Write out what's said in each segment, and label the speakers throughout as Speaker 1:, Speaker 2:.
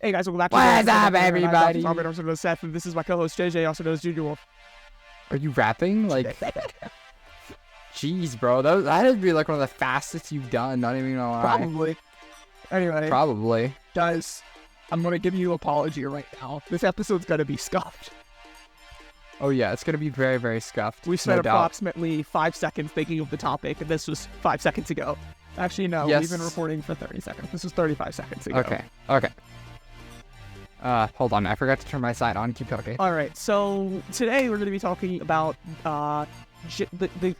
Speaker 1: Hey guys, welcome back to
Speaker 2: What's up, everybody?
Speaker 1: I'm also known as Seth, and this is my co-host JJ, also known as Junior Wolf.
Speaker 2: Are you rapping? Like, jeez, bro, that'd be like one of the fastest you've done. Not even gonna lie.
Speaker 1: Probably. Anyway,
Speaker 2: Probably.
Speaker 1: guys, I'm gonna give you an apology right now. This episode's gonna be scuffed.
Speaker 2: Oh yeah, it's gonna be very, very scuffed.
Speaker 1: We spent
Speaker 2: no doubt.
Speaker 1: approximately 5 seconds thinking of the topic, and this was 5 seconds ago. Actually, no,
Speaker 2: Yes.
Speaker 1: we've been recording for 30 seconds. This was 35 seconds ago.
Speaker 2: Okay. Hold on, I forgot to turn my sign on. Keep talking.
Speaker 1: All right, so today we're going to be talking about the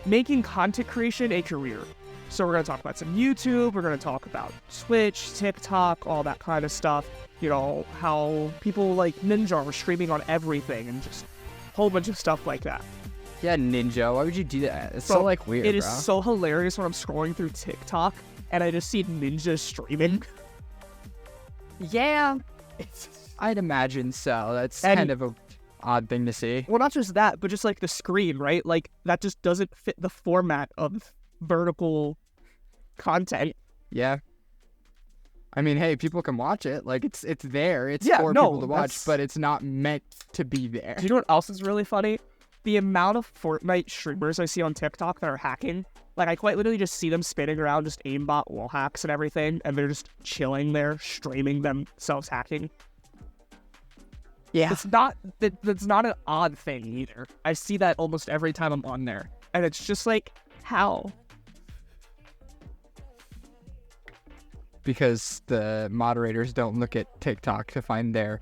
Speaker 1: making content creation a career. So we're going to talk about some YouTube, we're going to talk about Twitch, TikTok, all that kind of stuff. You know, how people like Ninja are streaming on everything and just a whole bunch of stuff like that.
Speaker 2: Yeah, Ninja, why would you do that? It's
Speaker 1: Bro,
Speaker 2: so like weird,
Speaker 1: It is
Speaker 2: bro.
Speaker 1: so hilarious when I'm scrolling through TikTok and I just see Ninja streaming.
Speaker 2: Yeah, I'd imagine so. That's
Speaker 1: And-
Speaker 2: kind of a odd thing to see.
Speaker 1: Well, not just that, but just like the screen, right? Like that just doesn't fit the format of vertical content.
Speaker 2: Yeah. I mean, hey, people can watch it. Like, it's there. It's
Speaker 1: Yeah,
Speaker 2: for
Speaker 1: no,
Speaker 2: people to watch,
Speaker 1: that's-
Speaker 2: but it's not meant to be there.
Speaker 1: Do you know what else is really funny? The amount of Fortnite streamers I see on TikTok that are hacking. Like, I quite literally just see them spinning around, just aimbot wall hacks and everything, and they're just chilling there, streaming themselves hacking.
Speaker 2: Yeah.
Speaker 1: That's not an odd thing either. I see that almost every time I'm on there, and it's just like, how?
Speaker 2: Because the moderators don't look at TikTok to find their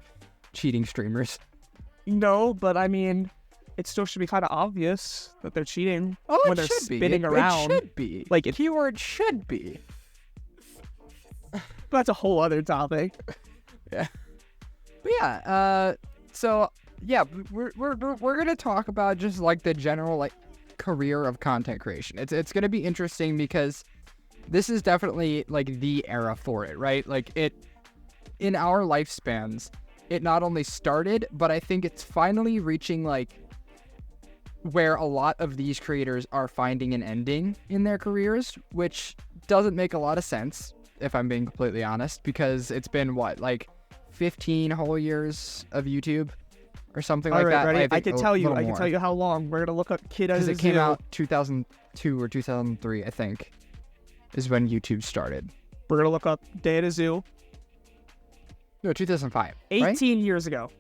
Speaker 2: cheating streamers.
Speaker 1: No, but I mean, it still should be kind of obvious that they're cheating
Speaker 2: Oh,
Speaker 1: when they're spinning around.
Speaker 2: It should be.
Speaker 1: Like,
Speaker 2: The keyword should be.
Speaker 1: That's a whole other topic.
Speaker 2: Yeah. But yeah, so yeah, we're gonna talk about just like the general like career of content creation. It's gonna be interesting because this is definitely like the era for it, right? Like it in our lifespans, it not only started, but I think it's finally reaching like where a lot of these creators are finding an ending in their careers, which doesn't make a lot of sense if I'm being completely honest, because it's been what, like 15 whole years of YouTube or something like that.
Speaker 1: Ready? I
Speaker 2: think
Speaker 1: can
Speaker 2: a
Speaker 1: tell you.
Speaker 2: little
Speaker 1: I can
Speaker 2: more.
Speaker 1: tell you how long. We're gonna look up Kid as
Speaker 2: Because
Speaker 1: a
Speaker 2: it came
Speaker 1: Zoo.
Speaker 2: out 2002 or 2003, I think, is when YouTube started.
Speaker 1: We're gonna look up Day at a Zoo.
Speaker 2: No, 2005.
Speaker 1: 18
Speaker 2: right?
Speaker 1: years ago.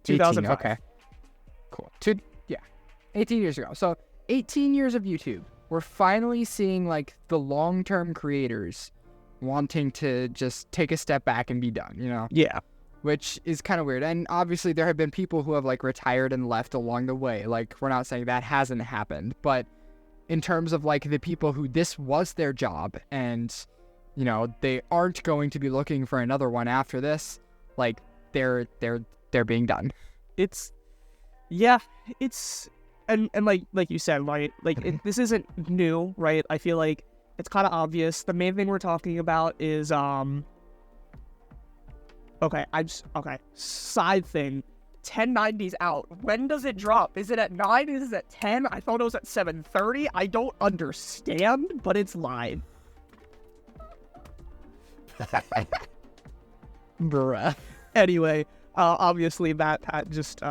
Speaker 2: 18,
Speaker 1: 2005.
Speaker 2: okay. Cool. 18 years ago. So 18 years of YouTube. We're finally seeing like the long-term creators wanting to just take a step back and be done, you know?
Speaker 1: Yeah.
Speaker 2: Which is kind of weird. And obviously there have been people who have like retired and left along the way. Like, we're not saying that hasn't happened, but in terms of like the people who this was their job and, you know, they aren't going to be looking for another one after this, like they're being done.
Speaker 1: It's and like you said, like this isn't new, right? I feel like it's kind of obvious. The main thing we're talking about is side thing. 1090's out. When does it drop? Is it at 9? Is it at 10? I thought it was at 7:30. I don't understand, but it's live.
Speaker 2: Bruh.
Speaker 1: Anyway, obviously Matt Pat just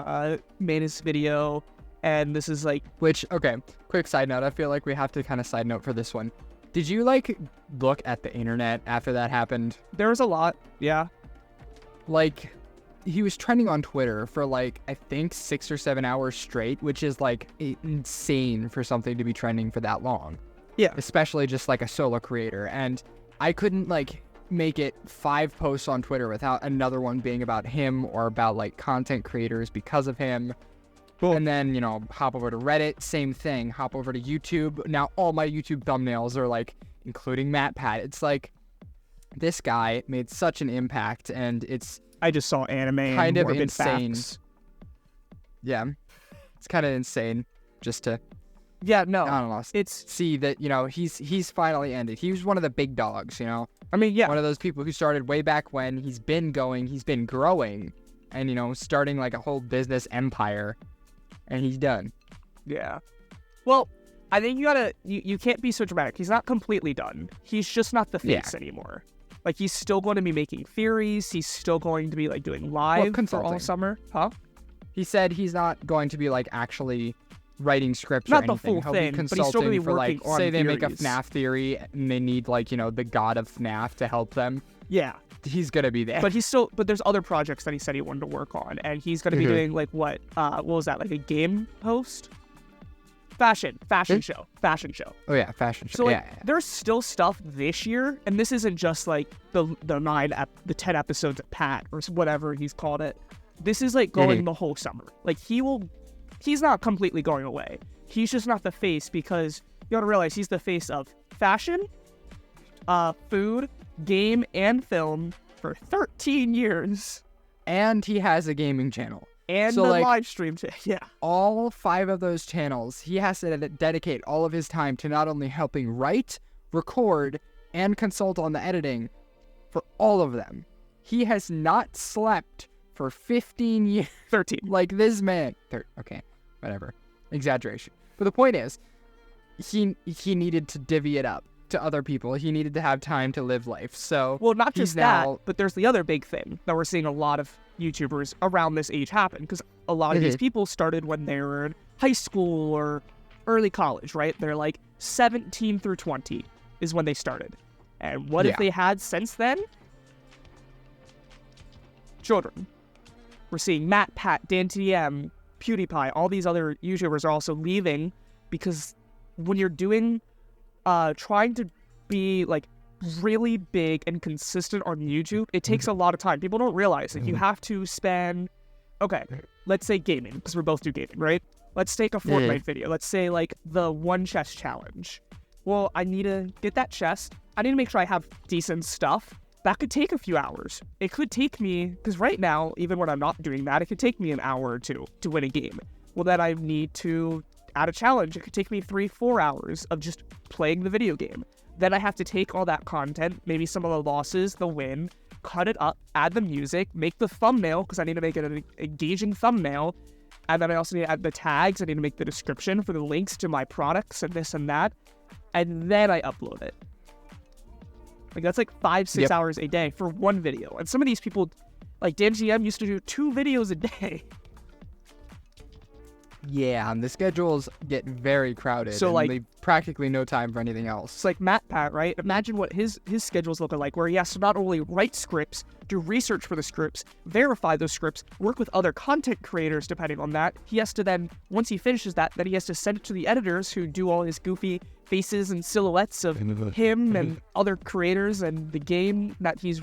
Speaker 1: made his video, and this is like,
Speaker 2: Which, okay, quick side note. I feel like we have to kind of side note for this one. Did you like look at the internet after that happened?
Speaker 1: there's a lot. Yeah.
Speaker 2: Like, he was trending on Twitter for like, I think 6 or 7 hours straight, which is like insane for something to be trending for that long.
Speaker 1: Yeah.
Speaker 2: Especially just like a solo creator. And I couldn't like make it 5 posts on Twitter without another one being about him or about like content creators because of him.
Speaker 1: Cool.
Speaker 2: And then, you know, hop over to Reddit, same thing. Hop over to YouTube. Now all my YouTube thumbnails are like, including Matt Pat. It's like, this guy made such an impact, and it's
Speaker 1: I just saw anime
Speaker 2: kind
Speaker 1: and
Speaker 2: of
Speaker 1: morbid
Speaker 2: insane.
Speaker 1: facts.
Speaker 2: Yeah, it's kind of insane just to,
Speaker 1: Yeah, no.
Speaker 2: I don't know,
Speaker 1: It's,
Speaker 2: see that, you know, he's finally ended. He was one of the big dogs, you know,
Speaker 1: I mean, yeah.
Speaker 2: one of those people who started way back when. He's been growing, and, you know, starting like a whole business empire, and he's done.
Speaker 1: Yeah. Well, I think you can't be so dramatic. He's not completely done. He's just not the face anymore. Like, he's still going to be making theories. He's still going to be, like, doing live for all summer. Huh?
Speaker 2: He said he's not going to be, like, actually writing scripts
Speaker 1: not
Speaker 2: or
Speaker 1: the
Speaker 2: anything.
Speaker 1: full
Speaker 2: He'll
Speaker 1: thing,
Speaker 2: be
Speaker 1: but he's still going to
Speaker 2: consulting
Speaker 1: be
Speaker 2: for, like,
Speaker 1: working on
Speaker 2: say they
Speaker 1: theories.
Speaker 2: make a FNAF theory and they need, like, the god of FNAF to help them.
Speaker 1: Yeah.
Speaker 2: He's going to be there.
Speaker 1: But there's other projects that he said he wanted to work on, and he's going to be doing, like, what was that, like a game host? Fashion show.
Speaker 2: Oh, yeah, fashion show.
Speaker 1: So, like,
Speaker 2: yeah.
Speaker 1: there's still stuff this year, and this isn't just, like, the 10 episodes of Pat, or whatever he's called it. This is, like, going the whole summer. Like, he's not completely going away. He's just not the face, because you gotta realize he's the face of fashion, food, game, and film for 13 years.
Speaker 2: And he has a gaming channel.
Speaker 1: And
Speaker 2: so,
Speaker 1: the
Speaker 2: like,
Speaker 1: live stream, yeah.
Speaker 2: All 5 of those channels, he has to dedicate all of his time to not only helping write, record, and consult on the editing for all of them. He has not slept for 15 years.
Speaker 1: 13.
Speaker 2: Like, this man. Okay, whatever. Exaggeration. But the point is, he needed to divvy it up to other people. He needed to have time to live life. So,
Speaker 1: well, not just that, but there's the other big thing that we're seeing a lot of YouTubers around this age happen, because a lot of these people started when they were in high school or early college, right? They're like 17 through 20 is when they started. And what if they had since then? Children. We're seeing Matt, Pat, Dan TM, PewDiePie, all these other YouTubers are also leaving, because when you're doing trying to be like really big and consistent on YouTube, it takes a lot of time. People don't realize that you have to spend, okay, let's say gaming, because we both do gaming, right? Let's take a Fortnite video. Let's say like the one chest challenge. Well, I need to get that chest. I need to make sure I have decent stuff. That could take a few hours. It could take me, because right now, even when I'm not doing that, it could take me an hour or two to win a game. Well, then I need to add a challenge. It could take me 3-4 hours of just playing the video game. Then I have to take all that content, maybe some of the losses, the win, cut it up, add the music, make the thumbnail, because I need to make it an engaging thumbnail. And then I also need to add the tags. I need to make the description for the links to my products and this and that. And then I upload it. Like, that's like 5-6 hours a day for one video. And some of these people, like Dan GM, used to do 2 videos a day.
Speaker 2: Yeah, and the schedules get very crowded.
Speaker 1: So,
Speaker 2: and
Speaker 1: like,
Speaker 2: leave practically no time for anything else.
Speaker 1: It's like Matt Pat, right? Imagine what his schedule's looking like, where he has to not only write scripts, do research for the scripts, verify those scripts, work with other content creators depending on that. He has to then, once he finishes that, then he has to send it to the editors who do all his goofy faces and silhouettes of him and other creators and the game that he's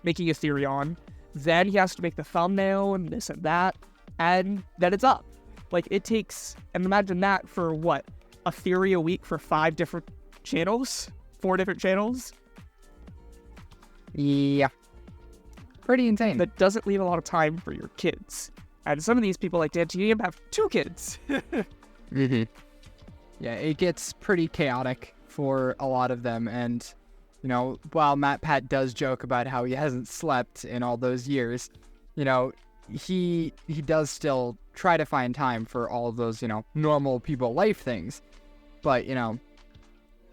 Speaker 1: making a theory on. Then he has to make the thumbnail and this and that, and then it's up. Like, it takes, and imagine that for what? A theory a week for 5 different channels? 4 different channels?
Speaker 2: Yeah. Pretty insane.
Speaker 1: That doesn't leave a lot of time for your kids. And some of these people, like Dan TM, have 2 kids.
Speaker 2: Yeah, it gets pretty chaotic for a lot of them. And, you know, while Matt Pat does joke about how he hasn't slept in all those years, you know, he does still try to find time for all of those, you know, normal people life things. But, you know,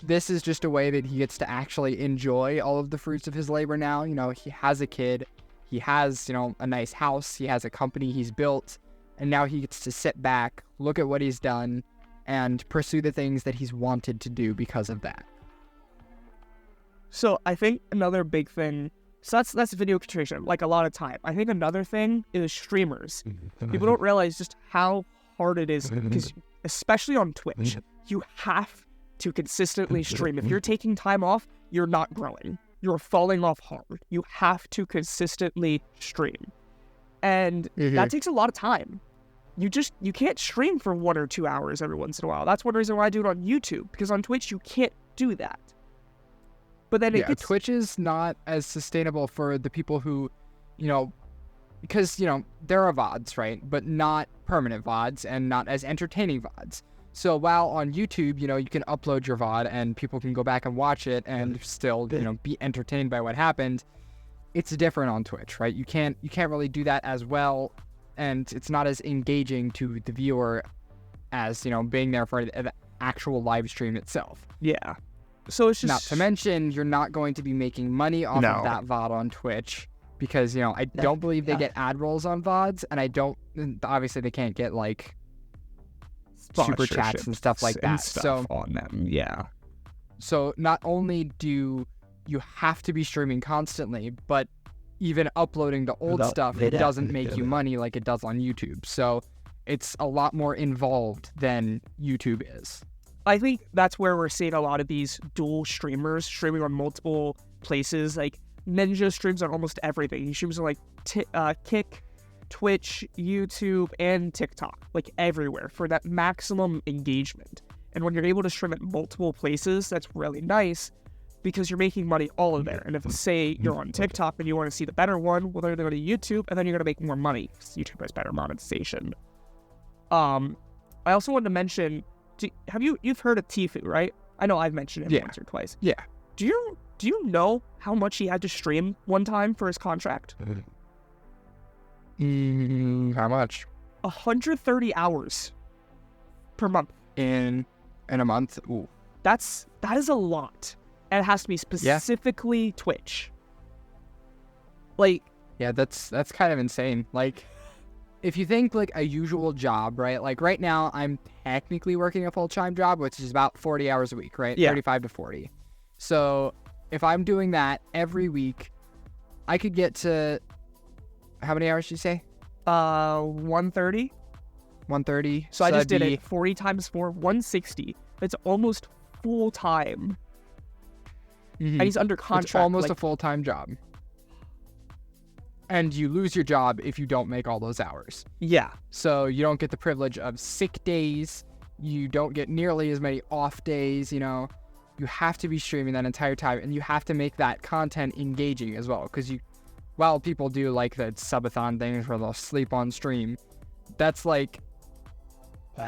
Speaker 2: this is just a way that he gets to actually enjoy all of the fruits of his labor now. You know, he has a kid, he has, you know, a nice house, he has a company he's built, and now he gets to sit back, look at what he's done, and pursue the things that he's wanted to do because of that.
Speaker 1: So I think another big thing, so that's video creation, like a lot of time. I think another thing is streamers. People don't realize just how hard it is, because especially on Twitch, you have to consistently stream. If you're taking time off, you're not growing. You're falling off hard. You have to consistently stream. And that takes a lot of time. You can't stream for 1 or 2 hours every once in a while. That's one reason why I do it on YouTube, because on Twitch you can't do that. But then
Speaker 2: Twitch is not as sustainable for the people who, you know, because, you know, there are VODs, right? But not permanent VODs and not as entertaining VODs. So while on YouTube, you know, you can upload your VOD and people can go back and watch it and still, you know, be entertained by what happened, it's different on Twitch, right? You can't really do that as well, and it's not as engaging to the viewer as, you know, being there for the actual live stream itself.
Speaker 1: Yeah. So it's just
Speaker 2: Not to mention, you're not going to be making money off
Speaker 1: No.
Speaker 2: of that VOD on Twitch because, you know, I don't believe they get ad rolls on VODs, and obviously they can't get, like, super chats and stuff like that. So
Speaker 1: on them, yeah.
Speaker 2: So not only do you have to be streaming constantly, but even uploading the old stuff, it doesn't make you money like it does on YouTube. So it's a lot more involved than YouTube is.
Speaker 1: I think that's where we're seeing a lot of these dual streamers streaming on multiple places. Like Ninja streams on almost everything. He streams on like Kick, Twitch, YouTube, and TikTok, like everywhere for that maximum engagement. And when you're able to stream at multiple places, that's really nice because you're making money all of there. And if, say, you're on TikTok and you want to see the better one, well, they're going to go to YouTube, and then you're going to make more money because YouTube has better monetization. I also wanted to mention, you've heard of Tfue, right? I know I've mentioned him once or twice.
Speaker 2: Yeah.
Speaker 1: Do you know how much he had to stream one time for his contract?
Speaker 2: How much?
Speaker 1: 130 hours per month.
Speaker 2: In a month? Ooh.
Speaker 1: That is a lot. And it has to be specifically Twitch. Like,
Speaker 2: yeah, that's kind of insane. Like, if you think like a usual job, right? Like right now I'm technically working a full-time job, which is about 40 hours a week, right?
Speaker 1: Yeah.
Speaker 2: 35 to 40. So if I'm doing that every week, I could get to, how many hours did you say?
Speaker 1: 130.
Speaker 2: 130.
Speaker 1: So I just did it 40 times 4, 160. It's almost full time.
Speaker 2: Mm-hmm.
Speaker 1: And he's under contract.
Speaker 2: It's almost a full-time job. And you lose your job if you don't make all those hours.
Speaker 1: Yeah.
Speaker 2: So you don't get the privilege of sick days. You don't get nearly as many off days, you know. You have to be streaming that entire time, and you have to make that content engaging as well. Because while people do like the subathon things where they'll sleep on stream, that's like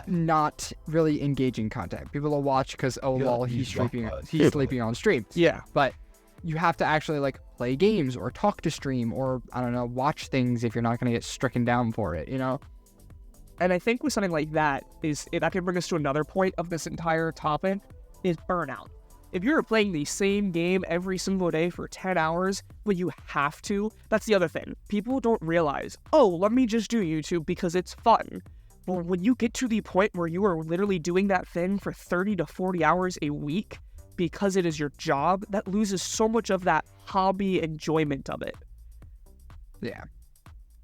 Speaker 2: not really engaging content. People will watch because, oh, lol, he's sleeping on stream.
Speaker 1: Yeah.
Speaker 2: But you have to actually like play games or talk to stream or, I don't know, watch things if you're not going to get stricken down for it, you know?
Speaker 1: And I think with something like that that can bring us to another point of this entire topic is burnout. If you're playing the same game every single day for 10 hours, but you have to, that's the other thing. People don't realize, oh, let me just do YouTube because it's fun. Well, when you get to the point where you are literally doing that thing for 30 to 40 hours a week because it is your job, that loses so much of that hobby enjoyment of it.
Speaker 2: Yeah.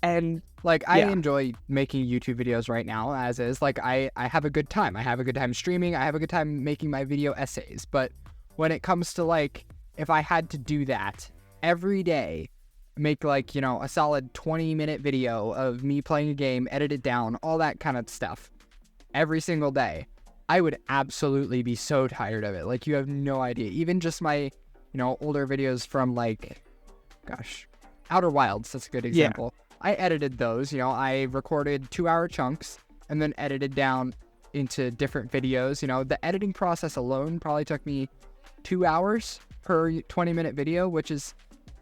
Speaker 1: And
Speaker 2: like, I enjoy making YouTube videos right now as is. Like, I have a good time. I have a good time streaming. I have a good time making my video essays. But when it comes to, like, if I had to do that every day, make, like, you know, a solid 20-minute video of me playing a game, edit it down, all that kind of stuff every single day, I would absolutely be so tired of it. Like, you have no idea. Even just my, you know, older videos from, like, gosh, Outer Wilds, that's a good example. Yeah. I edited those, you know, I recorded 2-hour chunks and then edited down into different videos. You know, the editing process alone probably took me 2 hours per 20-minute video, which is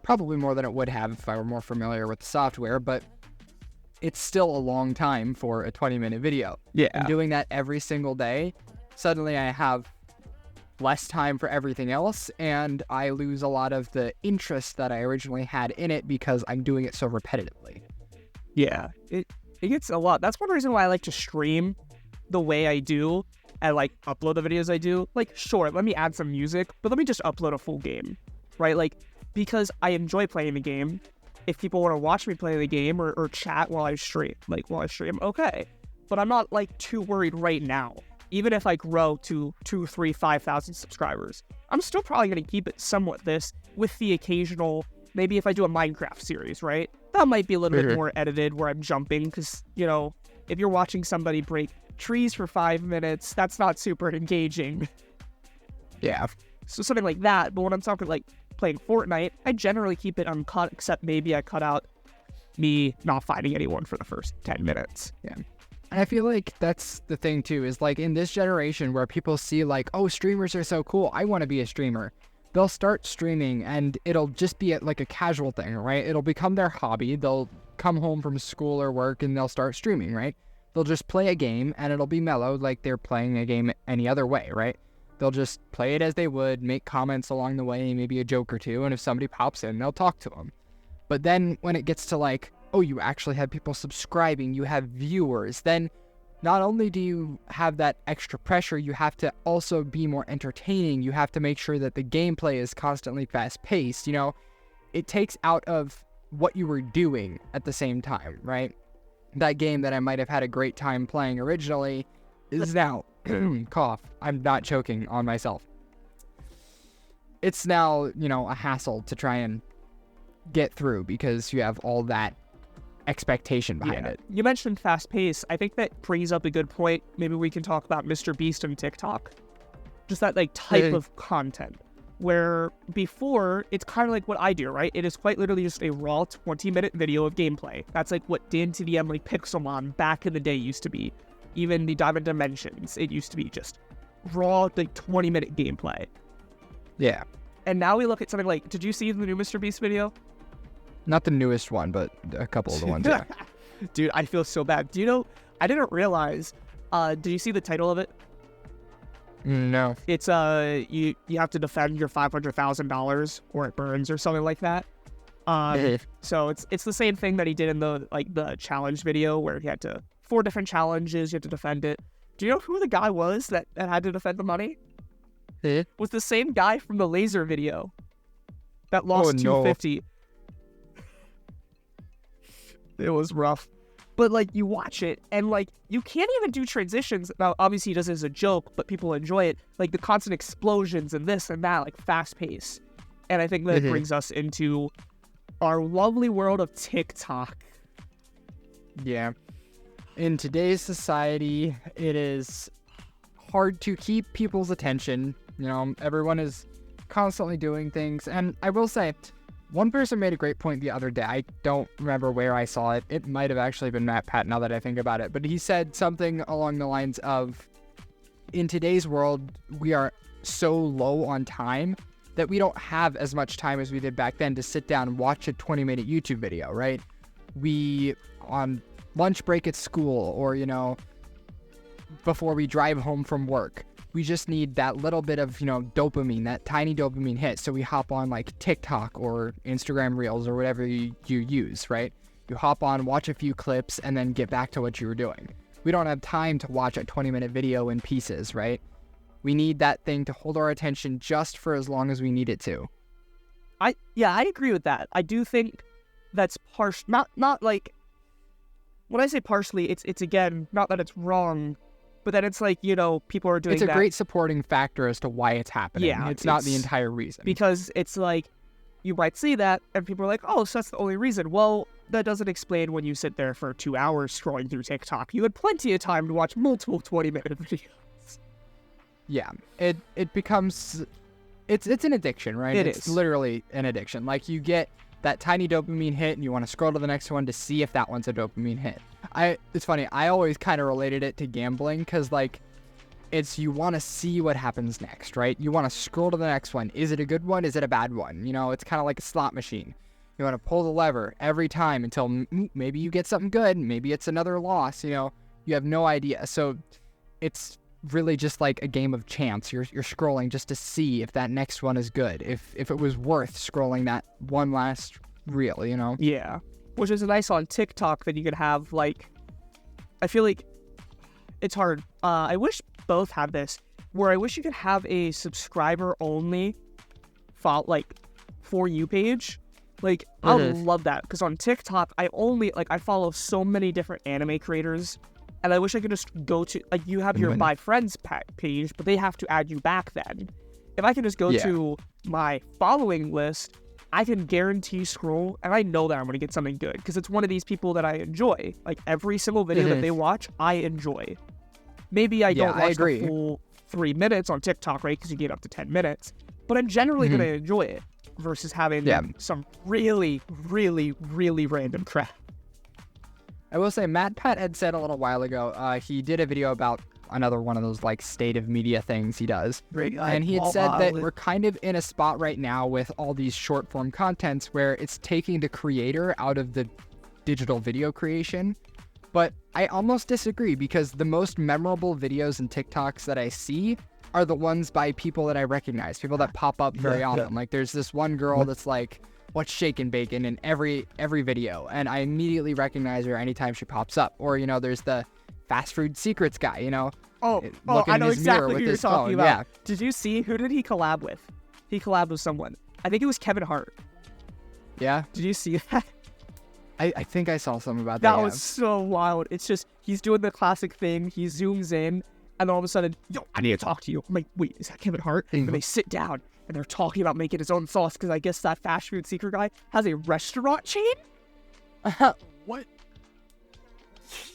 Speaker 2: probably more than it would have if I were more familiar with the software, but it's still a long time for a 20-minute video.
Speaker 1: Yeah.
Speaker 2: And doing that every single day, suddenly I have less time for everything else, and I lose a lot of the interest that I originally had in it because I'm doing it so repetitively.
Speaker 1: Yeah, it gets a lot. That's one reason why I like to stream the way I do and like upload the videos I do. Like, sure, let me add some music, but let me just upload a full game, right? Like, because I enjoy playing the game. If people want to watch me play the game or chat while I stream, okay. But I'm not like too worried right now. Even if I grow to 2, 3, 5,000 subscribers, I'm still probably going to keep it somewhat this with the occasional, maybe if I do a Minecraft series, right? That might be a little bit more edited where I'm jumping because, you know, if you're watching somebody break trees for 5 minutes, that's not super engaging.
Speaker 2: Yeah.
Speaker 1: So something like that. But when I'm talking like playing Fortnite, I generally keep it uncut, except maybe I cut out me not fighting anyone for the first 10 minutes.
Speaker 2: Yeah. And I feel like that's the thing too, is like in this generation where people see like, oh, streamers are so cool, I want to be a streamer. They'll start streaming and it'll just be like a casual thing, right? It'll become their hobby. They'll come home from school or work and they'll start streaming, right? They'll just play a game and it'll be mellow like they're playing a game any other way, right? They'll just play it as they would, make comments along the way, maybe a joke or two, and if somebody pops in, they'll talk to them. But then when it gets to like, oh, you actually have people subscribing, you have viewers, then not only do you have that extra pressure, you have to also be more entertaining. You have to make sure that the gameplay is constantly fast-paced. You know, it takes out of what you were doing at the same time, right? That game that I might have had a great time playing originally is now, cough, I'm not choking on myself. It's now, you know, a hassle to try and get through because you have all that expectation behind it.
Speaker 1: You mentioned fast pace. I think that brings up a good point. Maybe we can talk about Mr. Beast and TikTok. Just that like type of content. Where before, it's kind of like what I do, right? It is quite literally just a raw 20-minute video of gameplay. That's like what Dan TDM, like Pixelmon back in the day used to be. Even the Diamond Dimensions, it used to be just raw, like 20-minute gameplay.
Speaker 2: Yeah.
Speaker 1: And now we look at something like, did you see the new Mr. Beast video?
Speaker 2: Not the newest one, but a couple of the ones, yeah.
Speaker 1: Dude, I feel so bad. Do you know, I didn't realize, did you see the title of it?
Speaker 2: No.
Speaker 1: It's, you have to defend your $500,000 or it burns or something like that. So it's the same thing that he did in the challenge video where he had 4 different challenges, you have to defend it. Do you know who the guy was that had to defend the money? It was the same guy from the laser video that lost $250. It was rough. But, like, you watch it, and, like, you can't even do transitions. Now, obviously, he does it as a joke, but people enjoy it. Like, the constant explosions and this and that, like, fast-paced. And I think that brings us into our lovely world of TikTok.
Speaker 2: Yeah. In today's society, it is hard to keep people's attention. You know, everyone is constantly doing things. And I will say, one person made a great point the other day. I don't remember where I saw it. It might have actually been Matt Pat now that I think about it. But he said something along the lines of, in today's world, we are so low on time that we don't have as much time as we did back then to sit down and watch a 20-minute YouTube video, right? We, on lunch break at school or, you know, before we drive home from work, we just need that little bit of, you know, dopamine, that tiny dopamine hit. So we hop on like TikTok or Instagram Reels or whatever you use, right? You hop on, watch a few clips, and then get back to what you were doing. We don't have time to watch a 20-minute video in pieces, right? We need that thing to hold our attention just for as long as we need it to.
Speaker 1: I agree with that. I do think that's not like, when I say partially, it's again, not that it's wrong, but then it's like, you know, people are doing that.
Speaker 2: It's a great supporting factor as to why it's happening.
Speaker 1: Yeah,
Speaker 2: it's not the entire reason.
Speaker 1: Because it's like, you might see that, and people are like, oh, so that's the only reason. Well, that doesn't explain when you sit there for 2 hours scrolling through TikTok. You had plenty of time to watch multiple 20-minute videos.
Speaker 2: Yeah, it becomes, it's an addiction, right? It's literally an addiction. Like, you get that tiny dopamine hit, and you want to scroll to the next one to see if that one's a dopamine hit. It's funny, I always kind of related it to gambling, because, like, you want to see what happens next, right? You want to scroll to the next one. Is it a good one? Is it a bad one? You know, it's kind of like a slot machine. You want to pull the lever every time until maybe you get something good, maybe it's another loss, you know, you have no idea. So it's really just like a game of chance. You're scrolling just to see if that next one is good, if it was worth scrolling that one last reel, you know?
Speaker 1: Yeah, which is nice on TikTok that you could have, like, I feel like it's hard. I wish both had this, where I wish you could have a subscriber only For You page. Like, I would love that, because on TikTok, I follow so many different anime creators, and I wish I could just go to, like, you have your My Friends page, but they have to add you back then. If I can just go to my following list, I can guarantee scroll, and I know that I'm going to get something good, because it's one of these people that I enjoy. Like, every single video that they watch, I enjoy. Maybe I don't watch the full 3 minutes on TikTok, right, because you get up to 10 minutes, but I'm generally going to enjoy it, versus having some really, really, really random crap.
Speaker 2: I will say, Matt Pat had said a little while ago, he did a video about another one of those, like, state of media things he does. And he had said that we're kind of in a spot right now with all these short form contents where it's taking the creator out of the digital video creation. But I almost disagree, because the most memorable videos and TikToks that I see are the ones by people that I recognize, people that pop up very often. Like there's this one girl that's like, what's shaking bacon in every video, and I immediately recognize her anytime she pops up. Or there's the fast food secrets guy,
Speaker 1: looking
Speaker 2: in
Speaker 1: I know
Speaker 2: his mirror
Speaker 1: exactly
Speaker 2: with
Speaker 1: who you're
Speaker 2: his
Speaker 1: talking
Speaker 2: phone.
Speaker 1: about.
Speaker 2: Yeah.
Speaker 1: Did you see, who did he collab with? He collabed with someone. I think it was Kevin Hart.
Speaker 2: Yeah.
Speaker 1: Did you see that?
Speaker 2: I think I saw something about that.
Speaker 1: That was so wild. It's just, he's doing the classic thing. He zooms in, and all of a sudden, yo, I need to talk to you. I'm like, wait, is that Kevin Hart? And they sit down, and they're talking about making his own sauce, because I guess that fast food secret guy has a restaurant chain?
Speaker 2: What?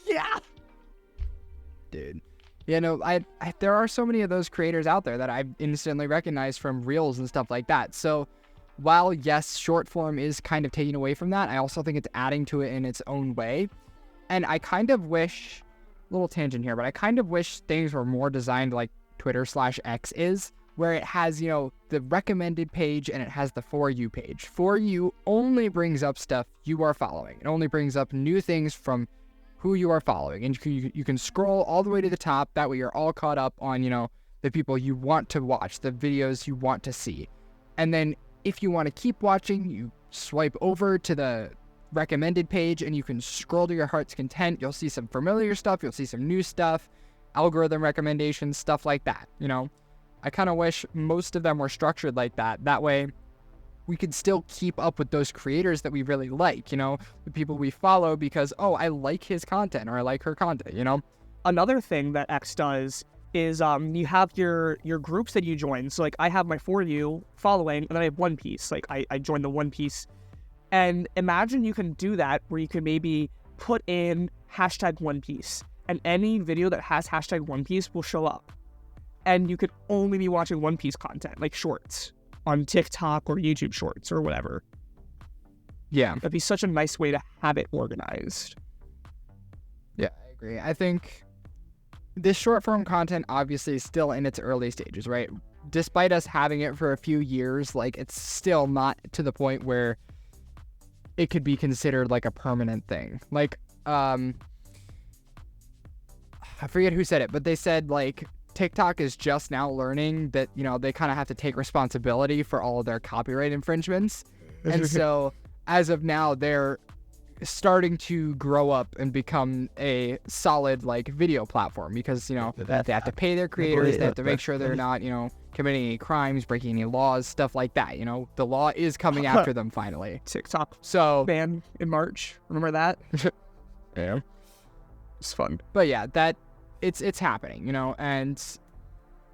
Speaker 1: Yeah.
Speaker 2: Dude. Yeah, no, I there are so many of those creators out there that I instantly recognize from reels and stuff like that. So while, yes, short form is kind of taking away from that, I also think it's adding to it in its own way. And I kind of wish, little tangent here, but I kind of wish things were more designed like Twitter/X is, where it has, the recommended page and it has the For You page. For You only brings up stuff you are following. It only brings up new things from who you are following. And you can scroll all the way to the top. That way you're all caught up on, the people you want to watch, the videos you want to see. And then if you want to keep watching, you swipe over to the recommended page and you can scroll to your heart's content. You'll see some familiar stuff. You'll see some new stuff, algorithm recommendations, stuff like that. I kind of wish most of them were structured like that. That way we could still keep up with those creators that we really like, the people we follow because, oh, I like his content or I like her content,
Speaker 1: Another thing that X does is you have your groups that you join. So like I have my For You following, and then I have One Piece. Like I joined the One Piece. And imagine you can do that where you can maybe put in hashtag One Piece, and any video that has hashtag One Piece will show up. And you could only be watching One Piece content, like shorts on TikTok or YouTube shorts or whatever.
Speaker 2: Yeah.
Speaker 1: That'd be such a nice way to have it organized.
Speaker 2: Yeah, I agree. I think this short form content obviously is still in its early stages, right? Despite us having it for a few years, like it's still not to the point where it could be considered like a permanent thing. Like, I forget who said it, but they said like TikTok is just now learning that, they kind of have to take responsibility for all of their copyright infringements. And so as of now, they're starting to grow up and become a solid like video platform because, they have to pay their creators. They have to make sure they're not, committing any crimes, breaking any laws, stuff like that. The law is coming after them finally.
Speaker 1: TikTok
Speaker 2: So
Speaker 1: ban in March. Remember that?
Speaker 2: yeah.
Speaker 1: It's fun.
Speaker 2: But yeah, that it's happening, and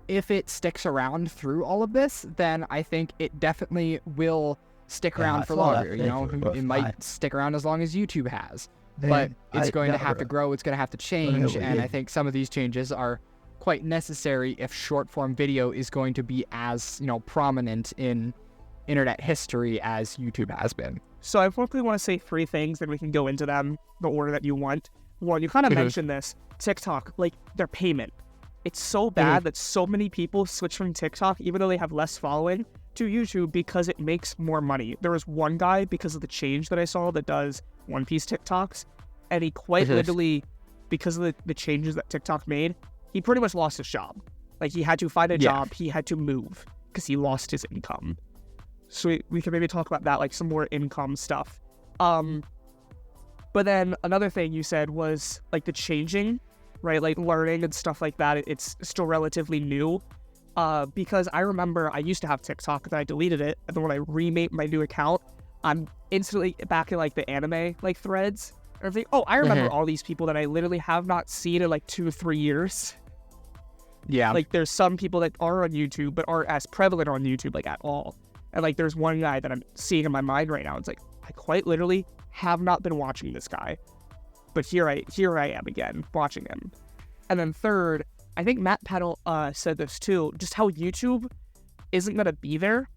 Speaker 2: if it sticks around through all of this, then I think it definitely will stick around for longer. It might stick around as long as YouTube has, but it's going to have to grow. It's going to have to change, and I think some of these changes are quite necessary if short form video is going to be as prominent in internet history as YouTube has been.
Speaker 1: So I quickly want to say three things, then we can go into them the order that you want. One, you kind of mentioned this. TikTok, like their payment. It's so bad that so many people switch from TikTok, even though they have less following, to YouTube because it makes more money. There was one guy, because of the change that I saw, that does One Piece TikToks, and he quite literally, because of the changes that TikTok made, he pretty much lost his job. Like he had to find a job, he had to move because he lost his income. So we can maybe talk about that, like some more income stuff. But then another thing you said was like the changing, right? Like learning and stuff like that. It's still relatively new. Because I remember I used to have TikTok, then I deleted it, and then when I remade my new account, I'm instantly back in like the anime like threads. And everything. Oh, I remember all these people that I literally have not seen in like 2 or 3 years.
Speaker 2: Yeah.
Speaker 1: Like there's some people that are on YouTube but aren't as prevalent on YouTube like at all. And like there's one guy that I'm seeing in my mind right now. It's like I quite literally have not been watching this guy, but here I am again watching him. And then third, I think Matt Peddle said this too, just how YouTube isn't gonna be there.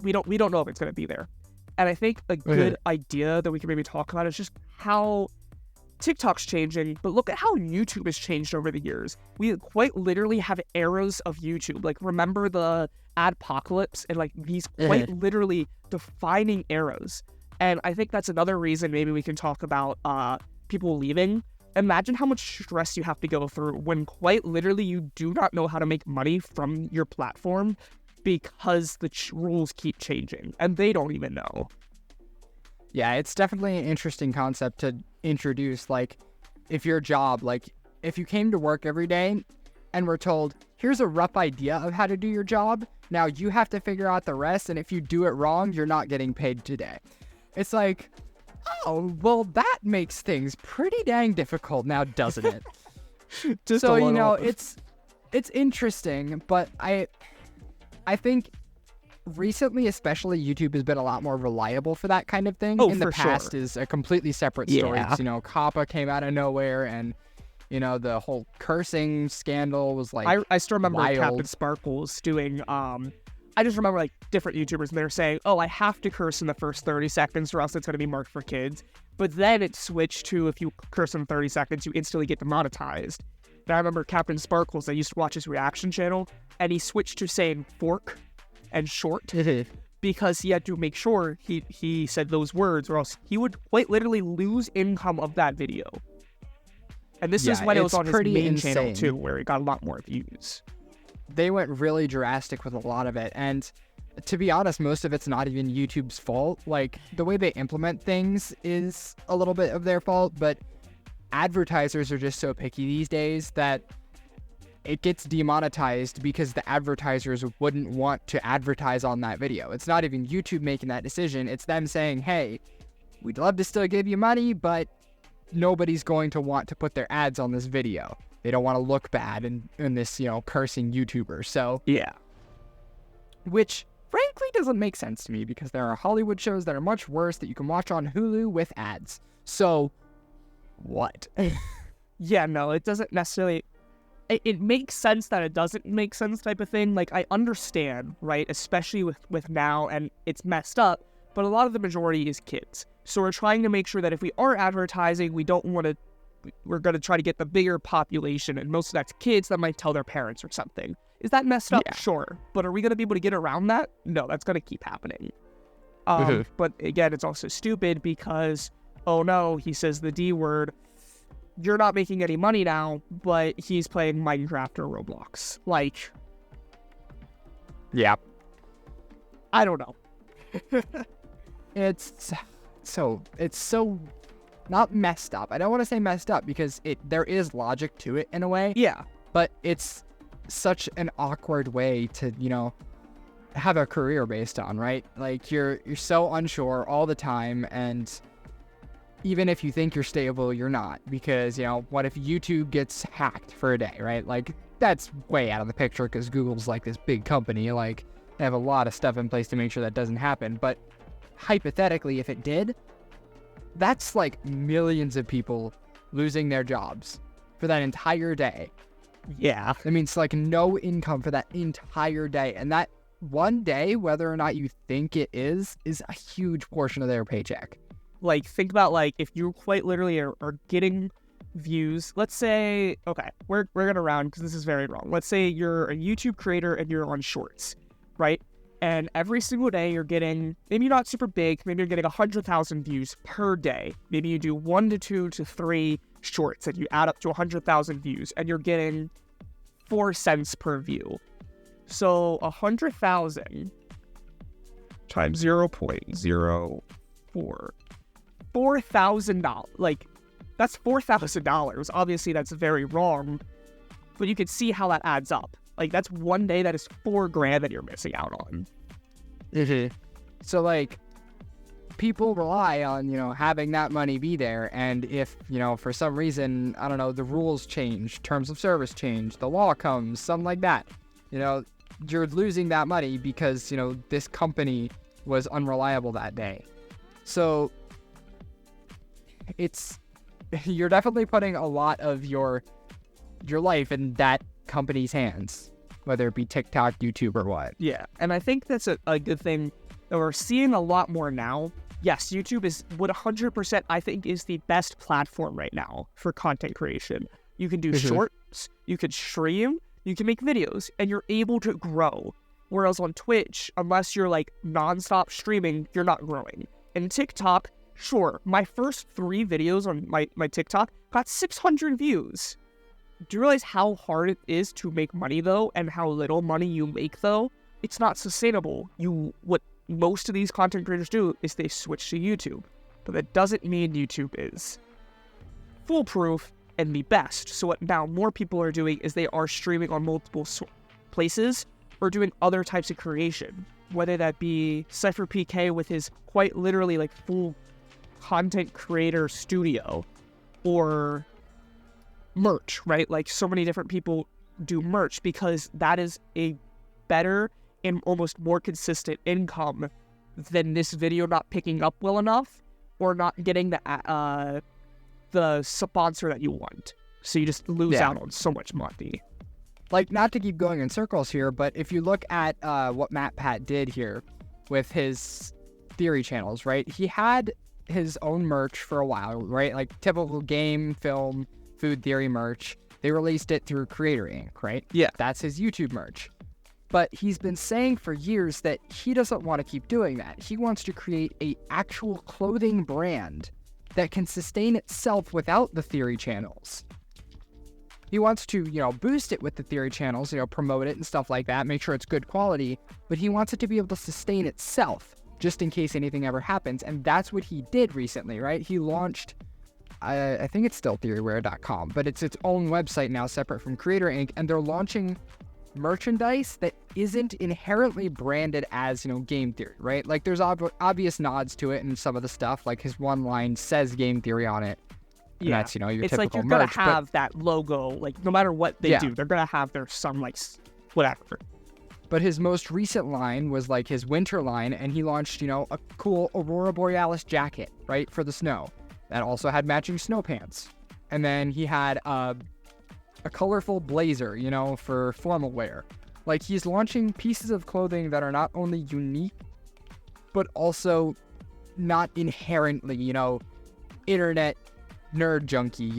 Speaker 1: We don't know if it's gonna be there. And I think a good idea that we can maybe talk about is just how TikTok's changing, but look at how YouTube has changed over the years. We quite literally have eras of YouTube. Like remember the ad-pocalypse and like these quite literally defining eras. And I think that's another reason maybe we can talk about people leaving. imagine how much stress you have to go through when quite literally you do not know how to make money from your platform because the rules keep changing and they don't even know.
Speaker 2: Yeah, it's definitely an interesting concept to introduce. Like, if your job, like, if you came to work every day and were told, here's a rough idea of how to do your job, now you have to figure out the rest, and if you do it wrong, you're not getting paid today. It's like, oh, well, that makes things pretty dang difficult now, doesn't it?
Speaker 1: Just
Speaker 2: so,
Speaker 1: a
Speaker 2: you know,
Speaker 1: little.
Speaker 2: it's interesting, but I think recently, especially, YouTube has been a lot more reliable for that kind of thing.
Speaker 1: Oh,
Speaker 2: In the
Speaker 1: for
Speaker 2: past
Speaker 1: sure.
Speaker 2: is a completely separate story.
Speaker 1: Yeah.
Speaker 2: You know, Kappa came out of nowhere, and you know, the whole cursing scandal was like
Speaker 1: I still remember
Speaker 2: wild.
Speaker 1: Captain Sparkles doing I just remember like different YouTubers and they're saying, oh, I have to curse in the first 30 seconds or else it's going to be marked for kids. But then it switched to if you curse in 30 seconds, you instantly get demonetized. And I remember Captain Sparkles, I used to watch his reaction channel, and he switched to saying fork and short because he had to make sure he said those words or else he would quite literally lose income of that video. And this is when it was
Speaker 2: it's
Speaker 1: on his
Speaker 2: pretty
Speaker 1: main channel
Speaker 2: insane.
Speaker 1: too, where he got a lot more views.
Speaker 2: They went really drastic with a lot of it, and to be honest, most of it's not even YouTube's fault. Like, the way they implement things is a little bit of their fault, but advertisers are just so picky these days that it gets demonetized because the advertisers wouldn't want to advertise on that video. It's not even YouTube making that decision. It's them saying, hey, we'd love to still give you money, but nobody's going to want to put their ads on this video. They don't want to look bad in this, you know, cursing YouTuber. So,
Speaker 1: Yeah.
Speaker 2: which frankly doesn't make sense to me because there are Hollywood shows that are much worse that you can watch on Hulu with ads. So, what?
Speaker 1: Yeah, no, it doesn't necessarily... It makes sense that it doesn't make sense type of thing. Like, I understand, right? Especially with now, and it's messed up, but a lot of the majority is kids. So we're trying to make sure that if we are advertising, we're going to try to get the bigger population, and most of that's kids that might tell their parents or something. Is that messed up?
Speaker 2: Yeah.
Speaker 1: Sure. But are we going to be able to get around that? No, that's going to keep happening. But again, it's also stupid because, oh no, he says the D word. You're not making any money now, but he's playing Minecraft or Roblox. Like,
Speaker 2: Yeah.
Speaker 1: I don't know.
Speaker 2: It's so not messed up. I don't want to say messed up because there is logic to it in a way,
Speaker 1: Yeah.
Speaker 2: but it's such an awkward way to, you know, have a career based on, right? Like, you're so unsure all the time, and even if you think you're stable, you're not, because, you know, what if YouTube gets hacked for a day, right? Like, that's way out of the picture because Google's like this big company, like, they have a lot of stuff in place to make sure that doesn't happen. But hypothetically, if it did, that's like millions of people losing their jobs for that entire day.
Speaker 1: Yeah.
Speaker 2: That means like no income for that entire day. And that one day, whether or not you think it is a huge portion of their paycheck.
Speaker 1: Like, think about, like, if you quite literally are getting views, let's say, okay, we're going to round because this is very wrong. Let's say you're a YouTube creator and you're on Shorts, right? And every single day you're getting, maybe not super big, maybe you're getting 100,000 views per day. Maybe you do 1 to 2 to 3 shorts and you add up to 100,000 views and you're getting 4 cents per view. So 100,000 times 0.04. $4,000. Like, that's $4,000. Obviously, that's very wrong, but you can see how that adds up. Like, that's one day that is $4,000 that you're missing out on.
Speaker 2: So, like, people rely on, you know, having that money be there. And if, you know, for some reason, I don't know, the rules change, terms of service change, the law comes, something like that, you know, you're losing that money because, you know, this company was unreliable that day. So you're definitely putting a lot of your life in that company's hands, whether it be TikTok, YouTube, or what.
Speaker 1: Yeah, and I think that's a good thing that we're seeing a lot more now. Yes, YouTube is 100%, I think, is the best platform right now for content creation. You can do shorts, you could stream, you can make videos, and you're able to grow. Whereas on Twitch, unless you're like nonstop streaming, you're not growing. And TikTok, Sure, my first 3 videos on my TikTok got 600 views. Do you realize how hard it is to make money, though, and how little money you make, though? It's not sustainable. What most of these content creators do is they switch to YouTube. But that doesn't mean YouTube is foolproof and the best. So what now more people are doing is they are streaming on multiple places or doing other types of creation. Whether that be Cypher PK with his quite literally like full content creator studio, or merch, right? Like so many different people do merch because that is a better and almost more consistent income than this video not picking up well enough or not getting the sponsor that you want. So you just lose out on so much money.
Speaker 2: Like, not to keep going in circles here, but if you look at what MatPat did here with his theory channels, right? He had his own merch for a while, right? Like typical game, film, food theory merch. They released it through Creator Inc., right?
Speaker 1: Yeah.
Speaker 2: That's his YouTube merch. But he's been saying for years that he doesn't want to keep doing that. He wants to create a actual clothing brand that can sustain itself without the theory channels. He wants to, boost it with the theory channels, promote it and stuff like that, make sure it's good quality, but he wants it to be able to sustain itself just in case anything ever happens. And that's what he did recently, right? He launched, I think it's still theoryware.com, but it's its own website now separate from Creator Inc. And they're launching merchandise that isn't inherently branded as, game theory, right? Like there's obvious nods to it and some of the stuff, like his one line says game theory on it. Yeah, that's, your
Speaker 1: it's
Speaker 2: typical
Speaker 1: like you're
Speaker 2: merch,
Speaker 1: gonna have that logo, like no matter what they do, they're gonna have their some like whatever.
Speaker 2: But his most recent line was like his winter line, and he launched, a cool Aurora Borealis jacket, right, for the snow. That also had matching snow pants. And then he had a colorful blazer, for formal wear. Like he's launching pieces of clothing that are not only unique, but also not inherently, internet nerd junkie,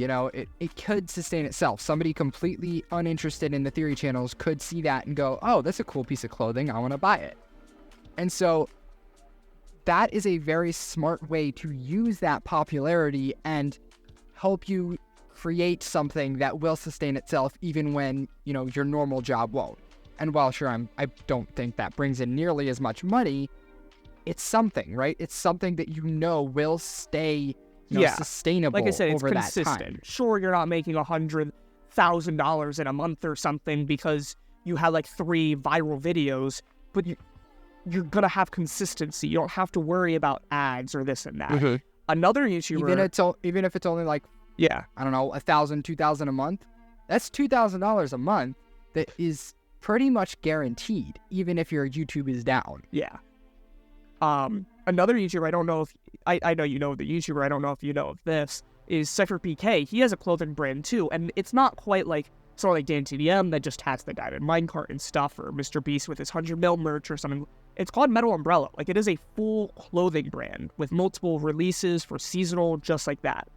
Speaker 2: it could sustain itself. Somebody completely uninterested in the theory channels could see that and go, oh, that's a cool piece of clothing, I want to buy it. And so that is a very smart way to use that popularity and help you create something that will sustain itself even when, your normal job won't. And while sure, I don't think that brings in nearly as much money, it's something, right? It's something that will stay sustainable.
Speaker 1: Like I said, it's
Speaker 2: over
Speaker 1: consistent.
Speaker 2: That time.
Speaker 1: Sure, you're not making $100,000 in a month or something because you had like 3 viral videos, but you're gonna have consistency. You don't have to worry about ads or this and that. Mm-hmm. Another YouTuber,
Speaker 2: even if it's only like I don't know, $1,000, $2,000 a month, that's $2,000 a month that is pretty much guaranteed, even if your YouTube is down.
Speaker 1: Yeah. Another YouTuber, I don't know if I know you know the YouTuber, I don't know if you know of this, is Cypher PK. He has a clothing brand too, and it's not quite like sort of like Dan TDM that just has the diamond minecart and stuff, or Mr. Beast with his 100 merch or something. It's called Metal Umbrella. Like it is a full clothing brand with multiple releases for seasonal, just like that.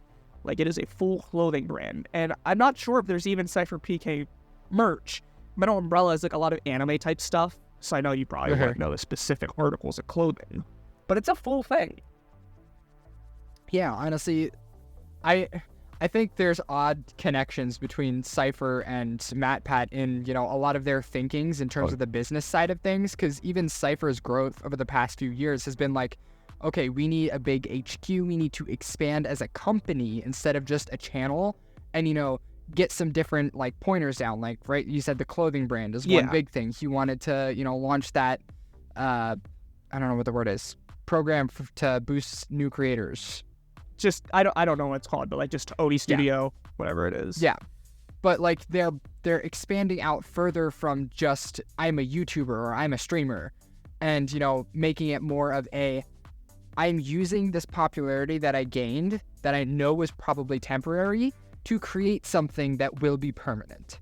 Speaker 1: Like it is a full clothing brand, and I'm not sure if there's even Cypher PK merch. Metal Umbrella is like a lot of anime type stuff, so I know you probably won't know the specific articles of clothing, but it's a full thing.
Speaker 2: Yeah, honestly, I think there's odd connections between Cypher and MatPat in, a lot of their thinkings in terms of the business side of things, because even Cypher's growth over the past few years has been like, okay, we need a big HQ, we need to expand as a company instead of just a channel, and, get some different, like, pointers down, like, right, you said the clothing brand is one big thing. He wanted to, launch that, I don't know what the word is, program to boost new creators.
Speaker 1: Just I don't know what it's called, but like just Odie Studio, whatever it is.
Speaker 2: Yeah, but like they're expanding out further from just I'm a YouTuber or I'm a streamer, and making it more of I'm using this popularity that I gained that I know was probably temporary to create something that will be permanent.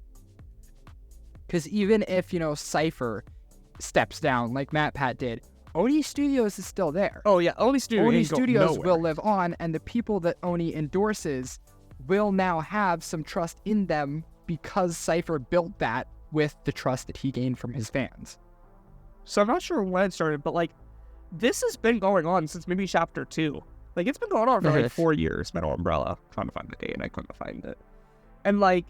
Speaker 2: Because even if Cypher steps down like MatPat did, Oni Studios is still there.
Speaker 1: Oh yeah, Oni Studios
Speaker 2: will live on, and the people that Oni endorses will now have some trust in them because Cypher built that with the trust that he gained from his fans.
Speaker 1: So I'm not sure when it started, but like this has been going on since maybe chapter 2. Like, it's been going on for like 4 years, Metal Umbrella. I'm trying to find the date, and I couldn't find it. And like,